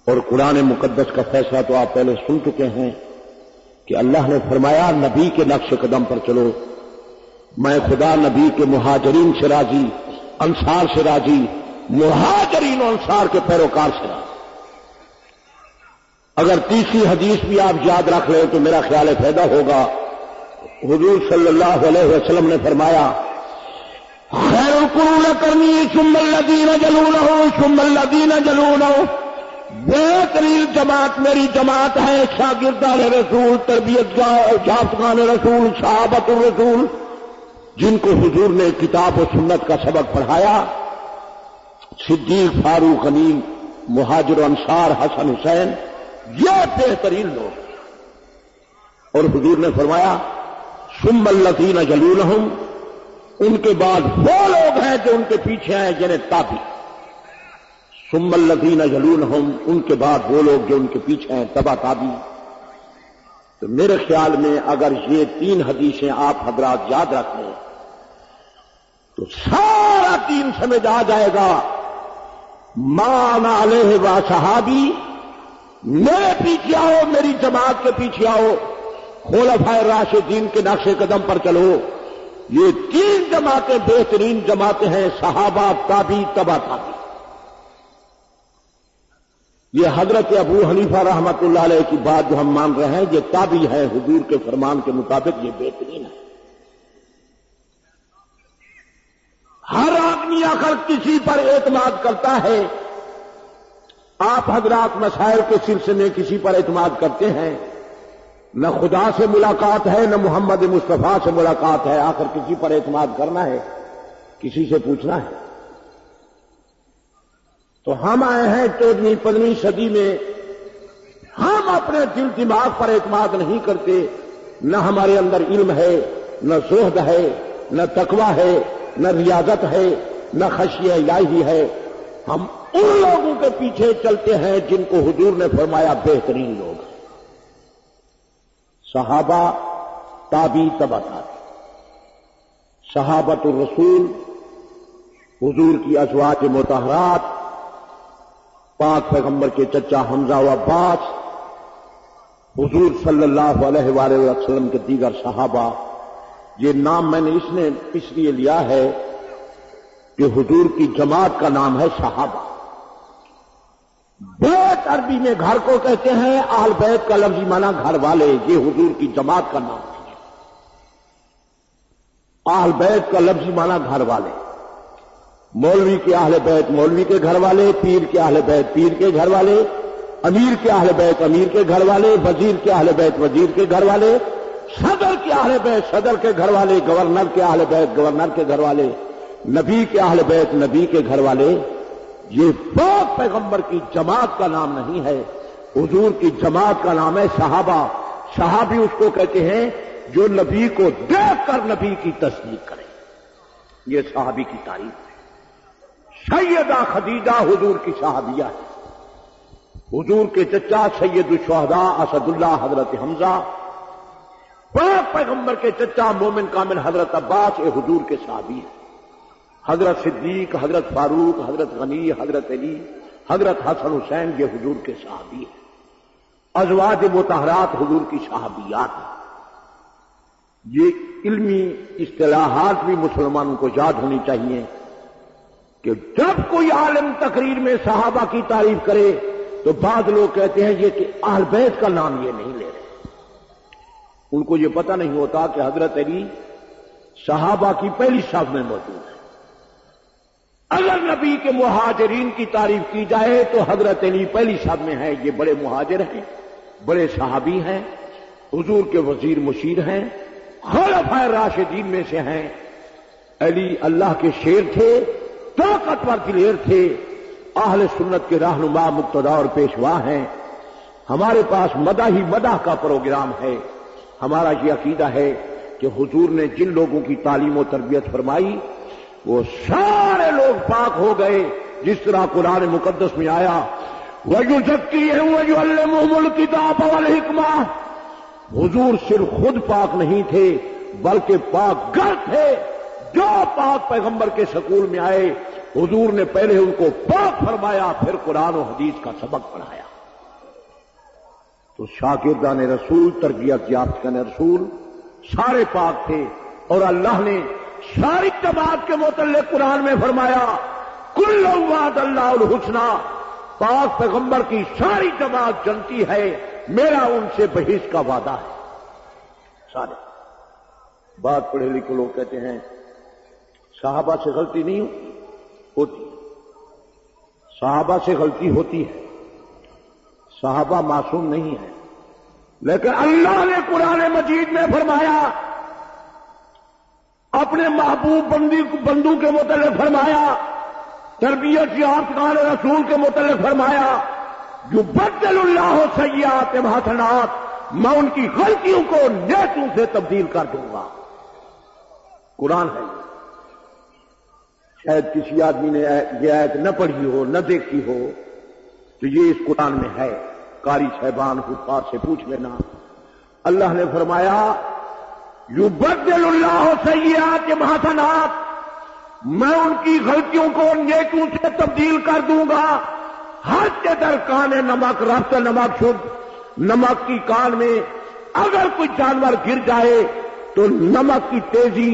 اور قرآن مقدس کا فیصلہ تو آپ پہلے سن چکے ہیں کہ اللہ نے فرمایا نبی کے نقش قدم پر چلو۔ میں خدا نبی کے مہاجرین سے راضی، انصار سے راضی، مہاجرین و انصار کے پیروکار سے راضی۔ اگر تیسری حدیث بھی آپ یاد رکھ لیں تو میرا خیال پیدا ہوگا۔ حضور صلی اللہ علیہ وسلم نے فرمایا خیر القرون قرنی ثم الذین یلونہم ثم الذین یلونہم، بہترین جماعت میری جماعت ہے، شاگردان رسول، تربیت یافتگان رسول، صحابۃ الرسول، جن کو حضور نے کتاب و سنت کا سبق پڑھایا، صدیق، فاروق، غنی، مہاجر و انصار، حسن حسین، یہ بہترین لوگ۔ اور حضور نے فرمایا ثم الذین یلونہم، ان کے بعد وہ لوگ ہیں جو ان کے پیچھے ہیں جنہیں تابع۔ ثم الذین یلونہم، ان کے بعد وہ لوگ جو ان کے پیچھے ہیں تبع تابع۔ تو میرے خیال میں اگر یہ تین حدیثیں آپ حضرات یاد رکھ لیں تو سارا دین سمجھ آ جائے گا۔ ما انا علیہ و صحابی، میرے پیچھے آؤ، میری جماعت کے پیچھے آؤ، خلفائے راشدین کے نقش قدم پر چلو۔ یہ تین جماعتیں بہترین جماعتیں ہیں، صحابہ، تابعی، تبع تابعی۔ یہ حضرت ابو حنیفہ رحمۃ اللہ علیہ کی بات جو ہم مان رہے ہیں یہ تابعی ہے، حضور کے فرمان کے مطابق یہ بہترین ہے۔ ہر آدمی آخر کسی پر اعتماد کرتا ہے۔ آپ حضرات مسائل کے سلسلے میں کسی پر اعتماد کرتے ہیں، نہ خدا سے ملاقات ہے نہ محمد مصطفیٰ سے ملاقات ہے، آخر کسی پر اعتماد کرنا ہے، کسی سے پوچھنا ہے۔ تو ہم آئے ہیں 14ویں صدی میں، ہم اپنے دل دماغ پر اعتماد نہیں کرتے، نہ ہمارے اندر علم ہے، نہ زہد ہے، نہ تقویٰ ہے، نہ ریاضت ہے، نہ خشیہ الہی ہے۔ ہم ان لوگوں کے پیچھے چلتے ہیں جن کو حضور نے فرمایا بہترین لوگ ہیں، صحابہ، تابعی، تبع تابعی۔ صحابۃ الرسول، حضور کی ازواج مطہرات، پاک پیغمبر کے چچا حمزہ و عباس، حضور صلی اللہ علیہ وآلہ وسلم کے دیگر صحابہ۔ یہ نام میں نے اس لیے لیا ہے کہ حضور کی جماعت کا نام ہے صحابہ۔ بیت عربی میں گھر کو کہتے ہیں، اہل بیت کا لفظی معنی گھر والے، یہ حضور کی جماعت کا نام ہے۔ اہل بیت کا لفظی معنی گھر والے، مولوی کے اہل بیت مولوی کے گھر والے، پیر کے اہل بیت پیر کے گھر والے، امیر کے اہل بیت امیر کے گھر والے، وزیر کے اہل بیت وزیر کے گھر والے، صدر کے اہل بیت صدر کے گھر والے، گورنر کے اہل بیت گورنر کے گھر والے، نبی کے اہل بیت نبی کے گھر والے۔ یہ پاک پیغمبر کی جماعت کا نام نہیں ہے، حضور کی جماعت کا نام ہے صحابہ۔ صحابی اس کو کہتے ہیں جو نبی کو دیکھ کر نبی کی تصدیق کرے، یہ صحابی کی تعریف ہے۔ سیدہ خدیجہ حضور کی صحابیہ ہے، حضور کے چچا سید الشہداء اسد اللہ حضرت حمزہ، پاک پیغمبر کے چچا مومن کامل حضرت عباس، یہ حضور کے صحابی ہیں۔ حضرت صدیق، حضرت فاروق، حضرت غنی، حضرت علی، حضرت حسن حسین، یہ حضور کے صحابی ہیں۔ ازواج مطہرات حضور کی صحابیات ہیں۔ یہ علمی اصطلاحات بھی مسلمانوں کو یاد ہونی چاہیے کہ جب کوئی عالم تقریر میں صحابہ کی تعریف کرے تو بعض لوگ کہتے ہیں یہ کہ اہل بیت کا نام یہ نہیں لے رہے، ان کو یہ پتہ نہیں ہوتا کہ حضرت علی صحابہ کی پہلی صف میں موجود ہے۔ اگر نبی کے مہاجرین کی تعریف کی جائے تو حضرت علی پہلی صف میں ہے، یہ بڑے مہاجر ہیں، بڑے صحابی ہیں، حضور کے وزیر مشیر ہیں، خلفائے راشدین میں سے ہیں۔ علی اللہ کے شیر تھے، طاقتور دلیر تھے، اہل سنت کے رہنما، مقتدا اور پیشوا ہیں۔ ہمارے پاس مدح ہی مدح کا پروگرام ہے، ہمارا یہ عقیدہ ہے کہ حضور نے جن لوگوں کی تعلیم و تربیت فرمائی وہ سارے لوگ پاک ہو گئے، جس طرح قرآن مقدس میں آیا وَيُزَكِّيهِمْ وَيُعَلِّمُهُمُ الْكِتَابَ وَالْحِكْمَةَ۔ حضور صرف خود پاک نہیں تھے بلکہ پاک گر تھے۔ جو پاک پیغمبر کے سکول میں آئے حضور نے پہلے ان کو پاک فرمایا، پھر قرآن و حدیث کا سبق پڑھایا۔ تو شاگردان رسول، تربیت یافتگان رسول سارے پاک تھے، اور اللہ نے ساری جماعت کے متعلق قرآن میں فرمایا کل وعد اللہ الحسنی، پاک پیغمبر کی ساری جماعت جنتی ہے، میرا ان سے بحث کا وعدہ ہے۔ سارے بات پڑھے لکھے لوگ کہتے ہیں صحابہ سے غلطی نہیں ہوتی، صحابہ سے غلطی ہوتی ہے، صحابہ معصوم نہیں ہے، لیکن اللہ نے قرآن مجید میں فرمایا، اپنے محبوب بندو کے متعلق فرمایا، تربیت یافتگان رسول کے متعلق فرمایا یبدل اللہ سیئات حسنات، میں ان کی غلطیوں کو نیکیوں سے تبدیل کر دوں گا۔ قرآن ہے، شاید کسی آدمی نے یہ آیت نہ پڑھی ہو، نہ دیکھی ہو، تو یہ اس قرآن میں ہے، قاری صاحبان حفاظ سے پوچھ لینا۔ اللہ نے فرمایا یبدل اللہ سیئات حسنات، میں ان کی غلطیوں کو نیکیوں سے تبدیل کر دوں گا۔ ہر کے در کان نمک رفت نمک شد، نمک کی کان میں اگر کوئی جانور گر جائے تو نمک کی تیزی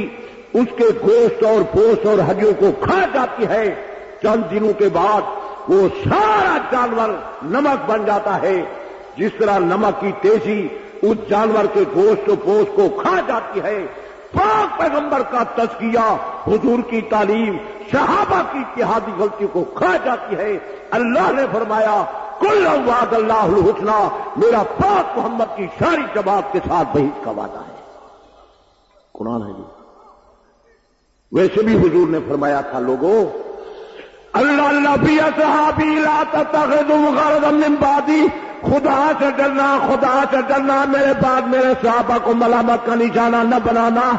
اس کے گوشت اور پوست اور ہڈیوں کو کھا جاتی ہے، چند دنوں کے بعد وہ سارا جانور نمک بن جاتا ہے۔ جس طرح نمک کی تیزی اس جانور کے گوشت و پوست کو کھا جاتی ہے، پاک پیغمبر کا تزکیہ، حضور کی تعلیم صحابہ کی اتحادی غلطی کو کھا جاتی ہے۔ اللہ نے فرمایا کل وعد اللہ الحسنی، میرا پاک محمد کی ساری جماعت کے ساتھ بحث کا وعدہ ہے۔ قرآن ہے جی۔ ویسے بھی حضور نے فرمایا تھا لوگوں اللہ اللہ فی اصحابی لا تتخذوا غرضا من بعدی، خدا سے ڈرنا، خدا سے ڈرنا، میرے بعد میرے صحابہ کو ملامت کا نشانہ نہ بنانا۔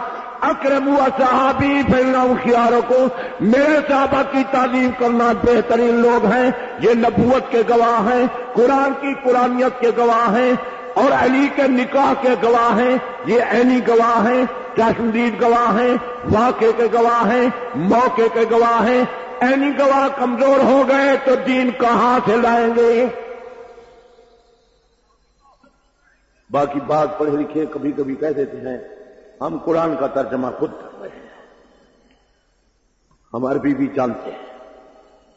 اکرموا صحابی فإنہم خیارکم، میرے صحابہ کی تعظیم کرنا بہترین لوگ ہیں، یہ نبوت کے گواہ ہیں، قرآن کی قرآنیت کے گواہ ہیں، اور علی کے نکاح کے گواہ ہیں، یہ عینی گواہ ہیں، چشمدید گواہ ہیں، واقعے کے گواہ ہیں، موقع کے گواہ ہیں۔ عینی گواہ کمزور ہو گئے تو دین کہاں سے لائیں گے؟ باقی بات پڑھے لکھے کبھی کبھی کہہ دیتے ہیں ہم قرآن کا ترجمہ خود کر رہے ہیں، ہم عربی بھی جانتے ہیں،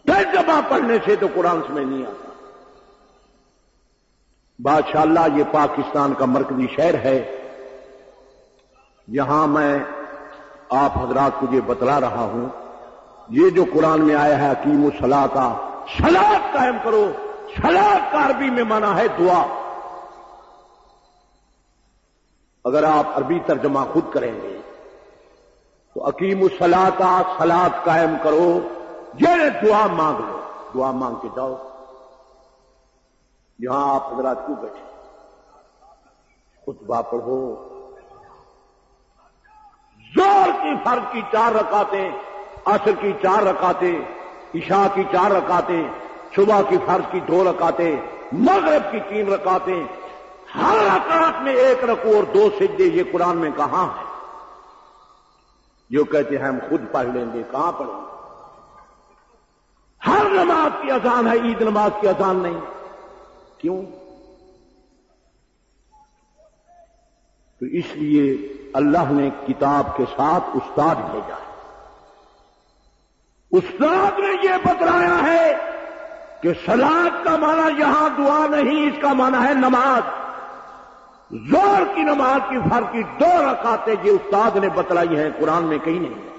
ترجمہ پڑھنے سے تو قرآن سمجھ نہیں آتا۔ بادشاہ اللہ یہ پاکستان کا مرکزی شہر ہے، یہاں میں آپ حضرات کو یہ بتلا رہا ہوں، یہ جو قرآن میں آیا ہے اقیموا الصلاۃ، صلاۃ قائم کرو، صلاۃ کا عربی میں معنی ہے دعا۔ اگر آپ عربی ترجمہ خود کریں گے تو اقیموا الصلاۃ، صلاۃ قائم کرو، یعنی دعا مانگ لو، دعا مانگ کے جاؤ۔ یہاں آپ حضرات کیوں بیٹھے؟ خطبہ پڑھو، زور کی فرض کی 4 رکعتیں، عصر کی 4 رکعتیں، عشاء کی 4 رکعتیں، صبح کی فرض کی 2 رکعتیں، مغرب کی 3 رکعتیں، ہر رکعت میں 1 رکوع اور 2 سجدے، یہ قرآن میں کہاں ہے؟ جو کہتے ہیں ہم خود پڑھ لیں گے، کہاں پڑھیں گے؟ ہر نماز کی اذان ہے، عید نماز کی اذان نہیں، کیوں؟ تو اس لیے اللہ نے کتاب کے ساتھ استاد بھیجا ہے، استاد نے یہ بتلایا ہے کہ صلاۃ کا معنی یہاں دعا نہیں، اس کا معنی ہے نماز۔ زور کی نماز کی فرض کی 2 رکعتیں یہ استاد نے بتلائی ہیں، قرآن میں کہیں نہیں ہے۔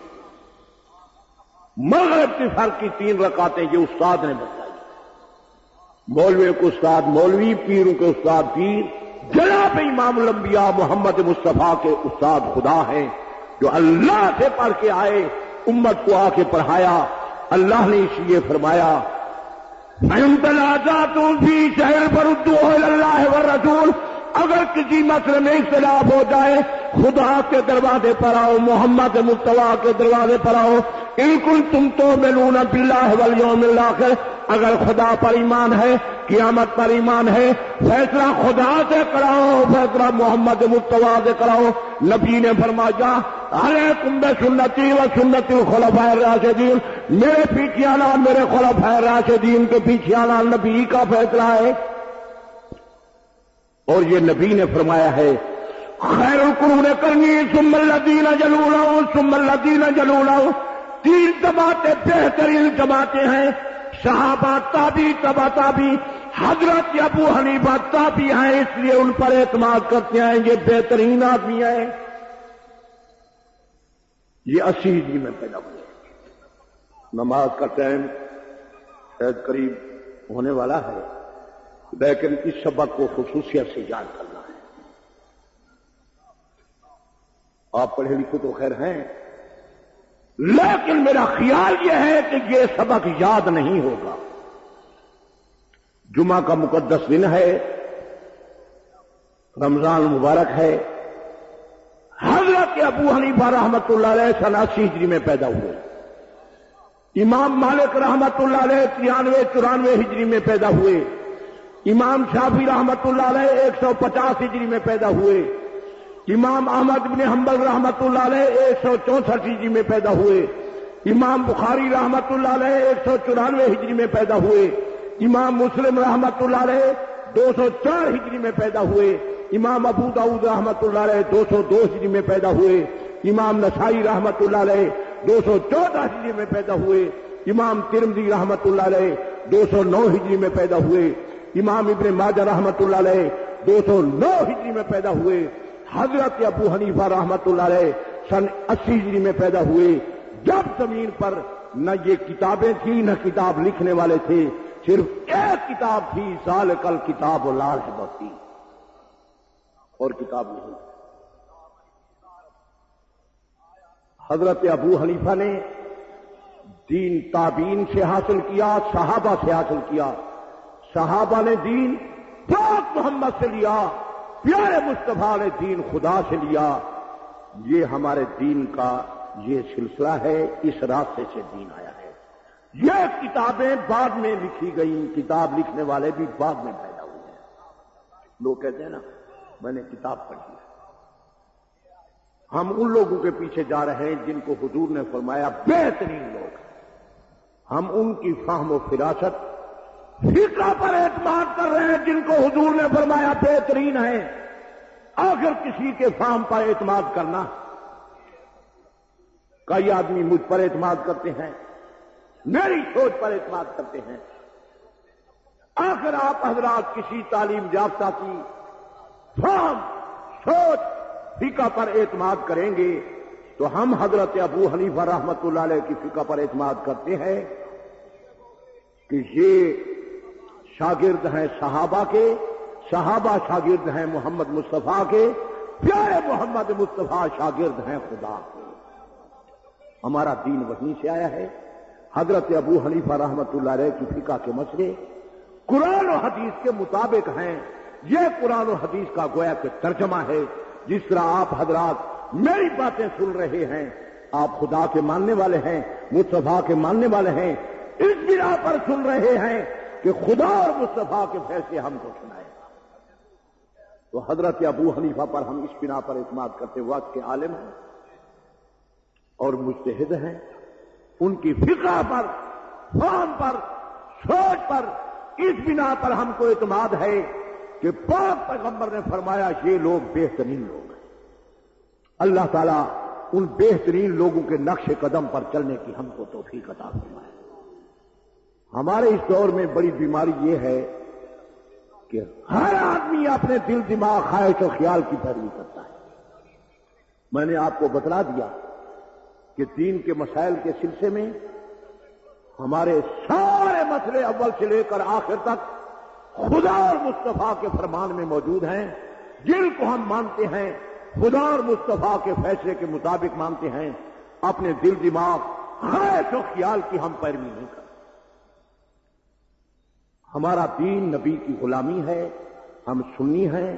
مغرب کی فرض کی 3 رکعتیں یہ استاد نے بتلائی ہیں۔ مولوی کو استاد مولوی، پیروں کے استاد پیر، جناب امام الانبیاء محمد مصطفیٰ کے استاد خدا ہیں، جو اللہ سے پڑھ کے آئے، امت کو آ کے پڑھایا۔ اللہ نے اس لیے فرمایا فَإِن تَنَازَعْتُمْ فِي شَيْءٍ فَرُدُّوهُ إِلَى اللَّهِ وَالرَّسُولِ، اگر کسی مسئلے میں اختلاف ہو جائے خدا کے دروازے پر آؤ، محمد مصطفیٰ کے دروازے پر آؤ۔ ان کنتم تؤمنون باللہ والیوم الآخر، اگر خدا پر ایمان ہے، قیامت پر ایمان ہے، فیصلہ خدا سے کراؤ، فیصلہ محمد مصطفیٰ سے کراؤ۔ نبی نے فرمایا علیکم بسنتی و سنت الخلفاء الراشدین، میرے پیچھے آنا، میرے خلفاء الراشدین کے پیچھے آنا نبی کا فیصلہ ہے۔ اور یہ نبی نے فرمایا ہے خیر القرون قرنی ثم الذین یلونہم ثم الذین یلونہم، تین جماعتیں بہترین جماعتیں ہیں، صحابہ، تابعی، تبع تابعی۔ حضرت ابو حنیفہ تابعی ہیں، اس لیے ان پر اعتماد کرتے ہیں، یہ بہترین آدمی ہیں۔ یہ 80 ہجری میں پیدا ہوئے۔ نماز کا ٹائم شاید قریب ہونے والا ہے، لیکن اس سبق کو خصوصیت سے یاد کرنا ہے۔ آپ پڑھے لکھے تو خیر ہیں، لیکن میرا خیال یہ ہے کہ یہ سبق یاد نہیں ہوگا۔ جمعہ کا مقدس دن ہے، رمضان مبارک ہے۔ حضرت ابو حنیفہ رحمۃ اللہ علیہ سن 80 ہجری میں پیدا ہوئے۔ امام مالک رحمۃ اللہ علیہ 93-94 ہجری میں پیدا ہوئے۔ امام شافعی رحمۃ اللہ علیہ 150 ہجری میں پیدا ہوئے۔ امام احمد بن حنبل رحمۃ اللہ علیہ 164 ہجری میں پیدا ہوئے۔ امام بخاری رحمۃ اللہ علیہ 194 ہجری میں پیدا ہوئے۔ امام مسلم رحمۃ اللہ علیہ 204 ہجری میں پیدا ہوئے۔ امام ابو داؤد رحمۃ اللہ علیہ 202 ہجری میں پیدا ہوئے۔ امام نسائی رحمۃ اللہ علیہ 214 ہجری میں پیدا ہوئے۔ امام ترمذی رحمۃ اللہ علیہ 209 ہجری میں پیدا ہوئے۔ امام ابن ماجہ رحمۃ اللہ علیہ 209 ہجری میں پیدا ہوئے۔ حضرت ابو حنیفہ رحمۃ اللہ علیہ سن 80 ہجری میں پیدا ہوئے۔ جب زمین پر نہ یہ کتابیں تھیں نہ کتاب لکھنے والے تھے، صرف ایک کتاب تھی، ذالک الکتاب لا ریب فیہ، اور کتاب نہیں۔ حضرت ابو حنیفہ نے دین تابعین سے حاصل کیا، صحابہ سے حاصل کیا۔ صحابہ نے دین پاک محمد سے لیا، پیارے مصطفیٰ نے دین خدا سے لیا۔ یہ ہمارے دین کا یہ سلسلہ ہے، اس راستے سے دین آیا ہے۔ یہ کتابیں بعد میں لکھی گئیں، کتاب لکھنے والے بھی بعد میں پیدا ہوئے ہیں۔ لوگ کہتے ہیں نا میں نے کتاب پڑھی ہے۔ ہم ان لوگوں کے پیچھے جا رہے ہیں جن کو حضور نے فرمایا بہترین لوگ ہیں۔ ہم ان کی فہم و فراست، فقہ پر اعتماد کر رہے ہیں جن کو حضور نے فرمایا بہترین ہیں۔ آخر کسی کے فہم پر اعتماد کرنا، کئی آدمی مجھ پر اعتماد کرتے ہیں، میری سوچ پر اعتماد کرتے ہیں۔ آخر آپ حضرات کسی تعلیم یافتہ کی فہم، سوچ، فقہ پر اعتماد کریں گے تو ہم حضرت ابو حنیفہ رحمۃ اللہ علیہ کی فقہ پر اعتماد کرتے ہیں کہ یہ شاگرد ہیں صحابہ کے، صحابہ شاگرد ہیں محمد مصطفیٰ کے، پیارے محمد مصطفیٰ شاگرد ہیں خدا کے۔ ہمارا دین وہیں سے آیا ہے۔ حضرت ابو حنیفہ رحمۃ اللہ علیہ کی فقہ کے مسئلے قرآن و حدیث کے مطابق ہیں۔ یہ قرآن و حدیث کا گویا کہ ترجمہ ہے۔ جس طرح آپ حضرات میری باتیں سن رہے ہیں، آپ خدا کے ماننے والے ہیں، مصطفیٰ کے ماننے والے ہیں، اس بنا پر سن رہے ہیں کہ خدا اور مصطفیٰ کے فیصلے ہم کو سنائے۔ تو حضرت ابو حنیفہ پر ہم اس بنا پر اعتماد کرتے وقت کے عالم ہیں اور مجتہد ہیں۔ ان کی فقہ پر، فہم پر، سوچ پر، اس بنا پر ہم کو اعتماد ہے کہ پاک پیغمبر نے فرمایا یہ لوگ بہترین لوگ ہیں۔ اللہ تعالیٰ ان بہترین لوگوں کے نقش قدم پر چلنے کی ہم کو توفیق عطا فرمائے۔ ہمارے اس دور میں بڑی بیماری یہ ہے کہ ہر آدمی اپنے دل، دماغ، خواہش و خیال کی پیروی کرتا ہے۔ میں نے آپ کو بتلا دیا کہ دین کے مسائل کے سلسلے میں ہمارے سارے مسئلے اول سے لے کر آخر تک خدا اور مصطفیٰ کے فرمان میں موجود ہیں۔ جن کو ہم مانتے ہیں خدا اور مصطفیٰ کے فیصلے کے مطابق مانتے ہیں، اپنے دل، دماغ، خواہش و خیال کی ہم پیروی نہیں کرتے۔ ہمارا دین نبی کی غلامی ہے، ہم سنی ہیں،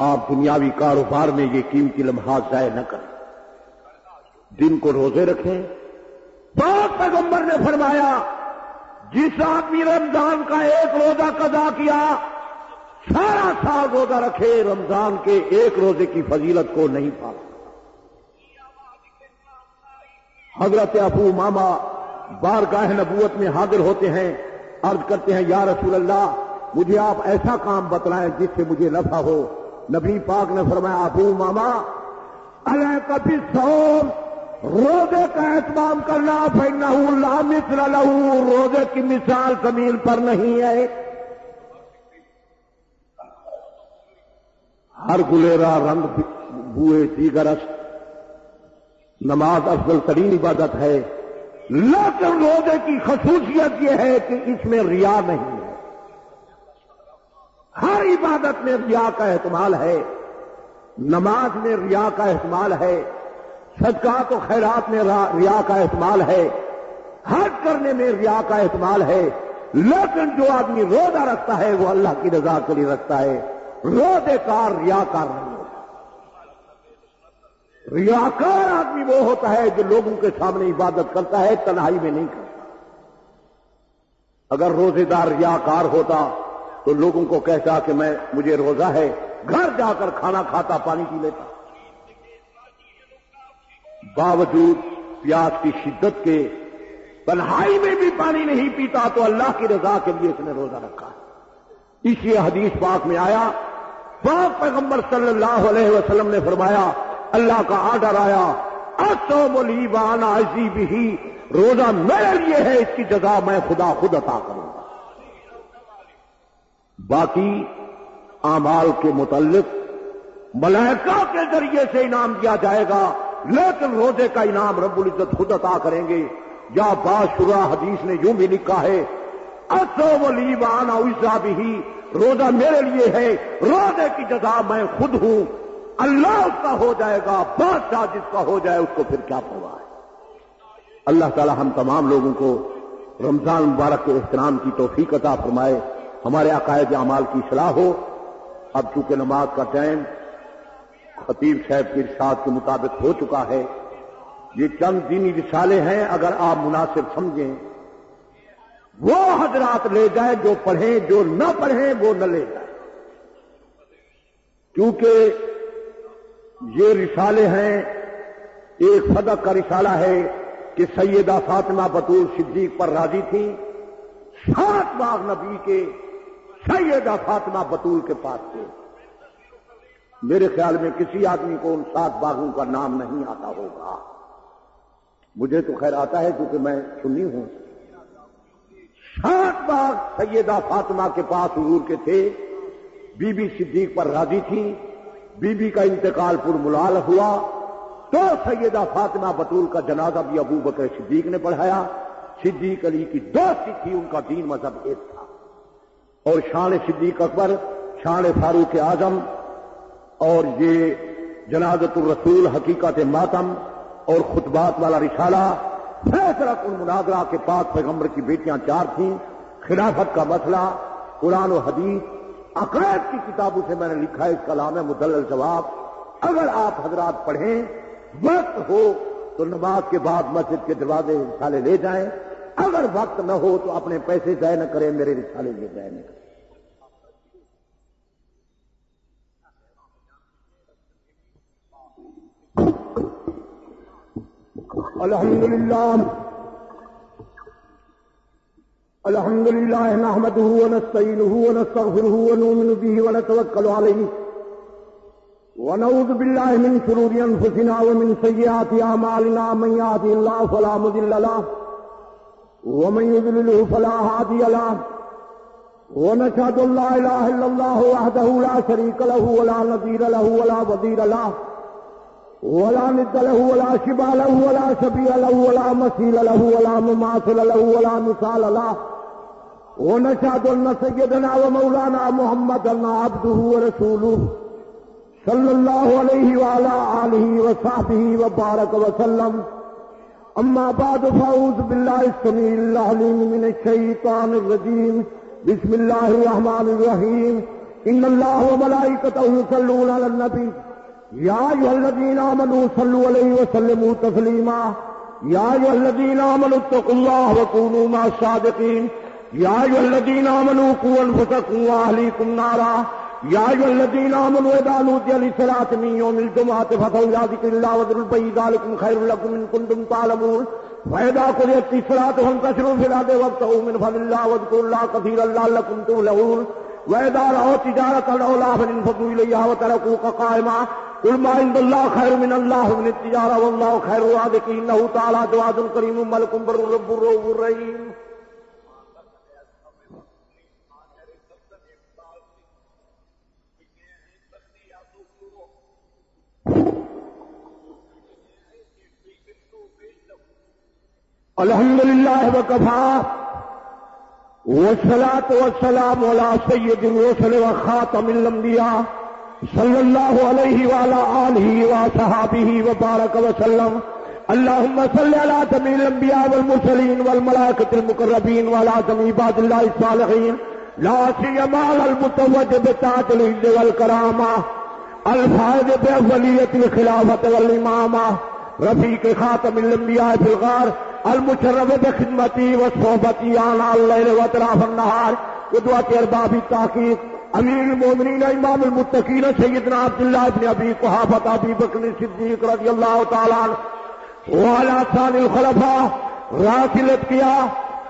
آپ دنیاوی کاروبار میں یہ قیمتی لمحات ضائع نہ کریں، دن کو روزے رکھیں۔ پاک پیغمبر نے فرمایا جس آدمی رمضان کا ایک روزہ قضا کیا سارا سال روزہ رکھے رمضان کے ایک روزے کی فضیلت کو نہیں پا سکتا۔ حضرت ابو امامہ بارگاہ نبوت میں حاضر ہوتے ہیں، عرض کرتے ہیں یا رسول اللہ مجھے آپ ایسا کام بتلائیں جس سے مجھے نفع ہو۔ نبی پاک نے فرمایا ابو امامہ علیک بالصوم، روزے کا اہتمام کرنا، فإنہ لا مثل لہ، روزے کی مثال زمین پر نہیں ہے۔ ہر گلیرا رنگ بوئے دیگر است، نماز افضل ترین عبادت ہے، لیکن روزے کی خصوصیت یہ ہے کہ اس میں ریا نہیں ہے۔ ہر عبادت میں ریا کا احتمال ہے، نماز میں ریا کا احتمال ہے، صدقات و خیرات میں ریا کا احتمال ہے، حج کرنے میں ریا کا احتمال ہے، لیکن جو آدمی روزہ رکھتا ہے وہ اللہ کی رضا کے لیے رکھتا ہے، روزے کار ریاکار نہیں ہوتا۔ ریاکار آدمی وہ ہوتا ہے جو لوگوں کے سامنے عبادت کرتا ہے، تنہائی میں نہیں کرتا۔ اگر روزے دار ریاکار ہوتا تو لوگوں کو کہتا کہ مجھے روزہ ہے، گھر جا کر کھانا کھاتا پانی پی لیتا۔ باوجود پیاس کی شدت کے تنہائی میں بھی پانی نہیں پیتا تو اللہ کی رضا کے لیے اس نے روزہ رکھا ہے۔ اس لیے حدیث پاک میں آیا، پاک پیغمبر صلی اللہ علیہ وسلم نے فرمایا اللہ کا آرڈر آیا الصوم لی وانا اجزی بہ، روزہ میرے لیے ہے، اس کی جزا میں خدا خود عطا کروں گا۔ باقی اعمال کے متعلق ملائکہ کے ذریعے سے انعام دیا جائے گا، لیکن روزے کا انعام رب العزت خود عطا کریں گے۔ یا باشرا حدیث نے یوں بھی لکھا ہے الصوم لی وانا اجزی بہ، روزہ میرے لیے ہے، روزے کی جزا میں خود ہوں، اللہ اس کا ہو جائے گا، بادشاہ جس کا ہو جائے اس کو پھر کیا پرواہ ہے۔ اللہ تعالی ہم تمام لوگوں کو رمضان مبارک کے احترام کی توفیق عطا فرمائے، ہمارے عقائد اعمال کی اصلاح ہو۔ اب چونکہ نماز کا ٹائم خطیب صاحب کے ارشاد کے مطابق ہو چکا ہے، یہ چند دینی رسالے ہیں، اگر آپ مناسب سمجھیں وہ حضرات لے جائیں، جو پڑھیں، جو نہ پڑھیں وہ نہ لے جائیں، کیونکہ یہ رسالے ہیں۔ ایک صدق کا رسالہ ہے کہ سیدہ فاطمہ بطول صدیق پر راضی تھیں، 7 باغ نبی کے سیدہ فاطمہ بطول کے پاس تھے۔ میرے خیال میں کسی آدمی کو ان 7 باغوں کا نام نہیں آتا ہوگا، مجھے تو خیر آتا ہے کیونکہ میں سنی ہوں۔ 7 باغ سیدہ فاطمہ کے پاس حضور کے تھے، بی بی صدیق پر راضی تھیں، بی بی کا انتقال پر ملال ہوا تو سیدہ فاطمہ بطول کا جنازہ بھی ابو بکر صدیق نے پڑھایا۔ صدیق علی کی دوستی تھی، ان کا دین مذہب ایک تھا، اور شان صدیق اکبر، شان فاروق اعظم، اور یہ جنازۃ الرسول، حقیقت ماتم اور خطبات والا رسالہ، فیصلہ کن مناظرہ کے پاک پیغمبر کی بیٹیاں 4 تھیں، خلافت کا مسئلہ، قرآن و حدیث، عقائد کی کتابوں سے میں نے لکھا ہے، اس کا نام ہے مدلل جواب۔ اگر آپ حضرات پڑھیں، وقت ہو تو نماز کے بعد مسجد کے دروازے رسالے لے جائیں، اگر وقت نہ ہو تو اپنے پیسے ضائع نہ کریں، میرے رسالے یہ ضائع نہ کریں۔ الحمدللہ نحمده ونستعینه ونستغفره ونؤمن به ونتوکل علیہ ونعوذ باللہ من شرور انفسنا ومن سیئات اعمالنا، من یهده اللہ فلا مضل له ومن يضلل فلا هادي له، ونشهد ان لا اله الا الله وحده لا شريك له ولا نظير له ولا وزير له ولا ند له ولا شبه له ولا شبيه له ولا مثيل له ولا مماثل له ولا مثال له، ونشهد ان سيدنا ومولانا محمدا عبده ورسوله صلى الله عليه وعلى آله وصحبه وبارك وسلم۔ اما بعد فاعوذ بالله السميع العليم من الشيطان الرجيم، بسم الله الرحمن الرحيم۔ ان اللہ وملائکتہ یصلون علی النبی یا ایھا الذین آمنوا صلوا علیہ وسلموا تسلیما یا ایھا الذین آمنوا اتقوا اللہ وکونوا مع الصادقین یا ایھا الذین آمنوا قوا انفسکم واہلیکم نارا یا ایھا الذین آمنوا اذا نودی للصلاۃ من یوم الجمعۃ فاسعوا الی ذکر اللہ وذروا البیع ذلکم خیر لکم ان کنتم تعلمون فإذا قضيت الصلاة فانتشروا في الأرض وابتغوا من فضل الله واذكروا الله كثيرا لعلكم تفلحون وإذا رأوا تجارة أو لهوا انفضوا إليها وتركوك قائما قل ما عند الله خير من الله من التجارة والله خير الرازقين إنه تعالى جواد كريم ملك بر رب رؤوف رحيم. الحمد لله وكفى والصلاة والسلام على سيد الرسل وخاتم الأنبياء صلى الله عليه وعلى آله وصحابه وبارك وسلم. اللهم صل على جميع الأنبياء والمرسلين والملائكة المقربين وعلى جميع عباد الله الصالحين لا سيما على المتوج بتاج العز والكرامة الفائز بأفضلية الخلافة والإمامة رفيق خاتم الأنبياء في الغار المشرف بخدمتی و صحبتی آناء اللیل و اطراف النہار قدوۃ ارباب التحقیق امیر المومنین امام المتقین سیدنا عبداللہ بن ابی قحافہ ابی بکر صدیق رضی اللہ تعالیٰ عنہ وعلی ثانی الخلفاء راسلت کیا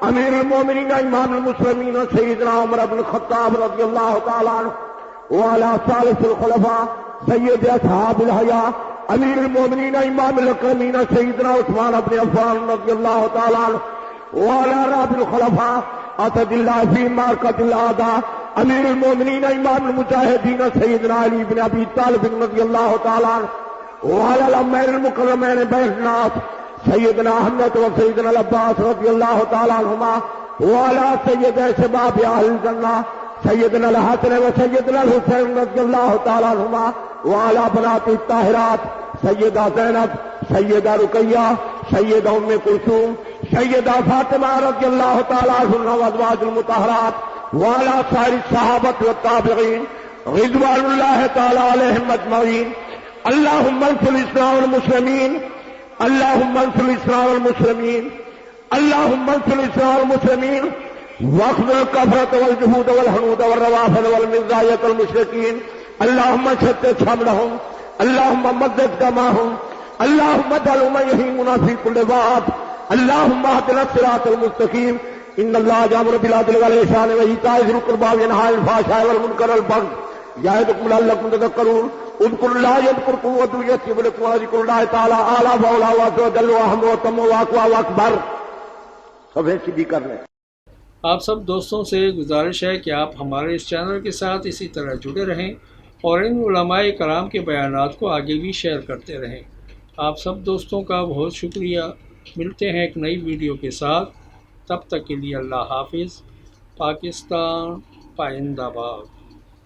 امیر المومنین امام المسلمین سیدنا عمر بن الخطاب رضی اللہ تعالیٰ عنہ وعلی ثالث الخلفاء سید اصحاب الحیاء امیر المومنین امام الاکرمین سیدنا عثمان بن عفان رضی اللہ تعالیٰ عنہ وعلی رابع الخلفاء اسد اللہ فی معرکۃ الاعداء امیر المومنین امام المجاہدین سیدنا علی بن ابی طالب رضی اللہ تعالیٰ عنہ وعلی الامیر المکرمین بین الناس سیدنا حمزہ و سیدنا العباس رضی اللہ تعالیٰ عنہما وعلی سید شباب اہل الجنہ سیدنا الحسن و سیدنا الحسین رضی اللہ تعالیٰ عنہما وعلی بنات الطاہرات سیدہ زینب سیدہ رقیہ سیدہ ام کلثوم سیدہ فاطمہ رضی اللہ تعالیٰ عنہا وازواج المطہرات وعلی سائر الصحابۃ والتابعین رضوان اللہ تعالیٰ علیہم اجمعین. اللہم انصر الاسلام والمسلمین اللہم انصر الاسلام والمسلمین اللہم انصر الاسلام والمسلمین واخذ الكفرة والجهود والحنود والروافد والمرزاية المشركين. اللهم شتت شملهم اللهم مدد جمعهم اللهم اجعل من يهيمنا في كل واد اللهم اهدنا الصراط المستقيم. ان الله يأمر بالعدل والإحسان وإيتاء ذي القربى وينهى عن الفحشاء والمنكر والبغي يعظكم لعلكم تذكرون. اذكروا الله يذكركم وادعوه يستجب لكم وذكر الله تعالى أعلى وأولى وأجل وأهم وأتم وأقوى وأكبر. سب سیدھی کر لیں. آپ سب دوستوں سے گزارش ہے کہ آپ ہمارے اس چینل کے ساتھ اسی طرح جڑے رہیں اور ان علماء کرام کے بیانات کو آگے بھی شیئر کرتے رہیں. آپ سب دوستوں کا بہت شکریہ. ملتے ہیں ایک نئی ویڈیو کے ساتھ. تب تک کے لیے اللہ حافظ. پاکستان پائندہ باد.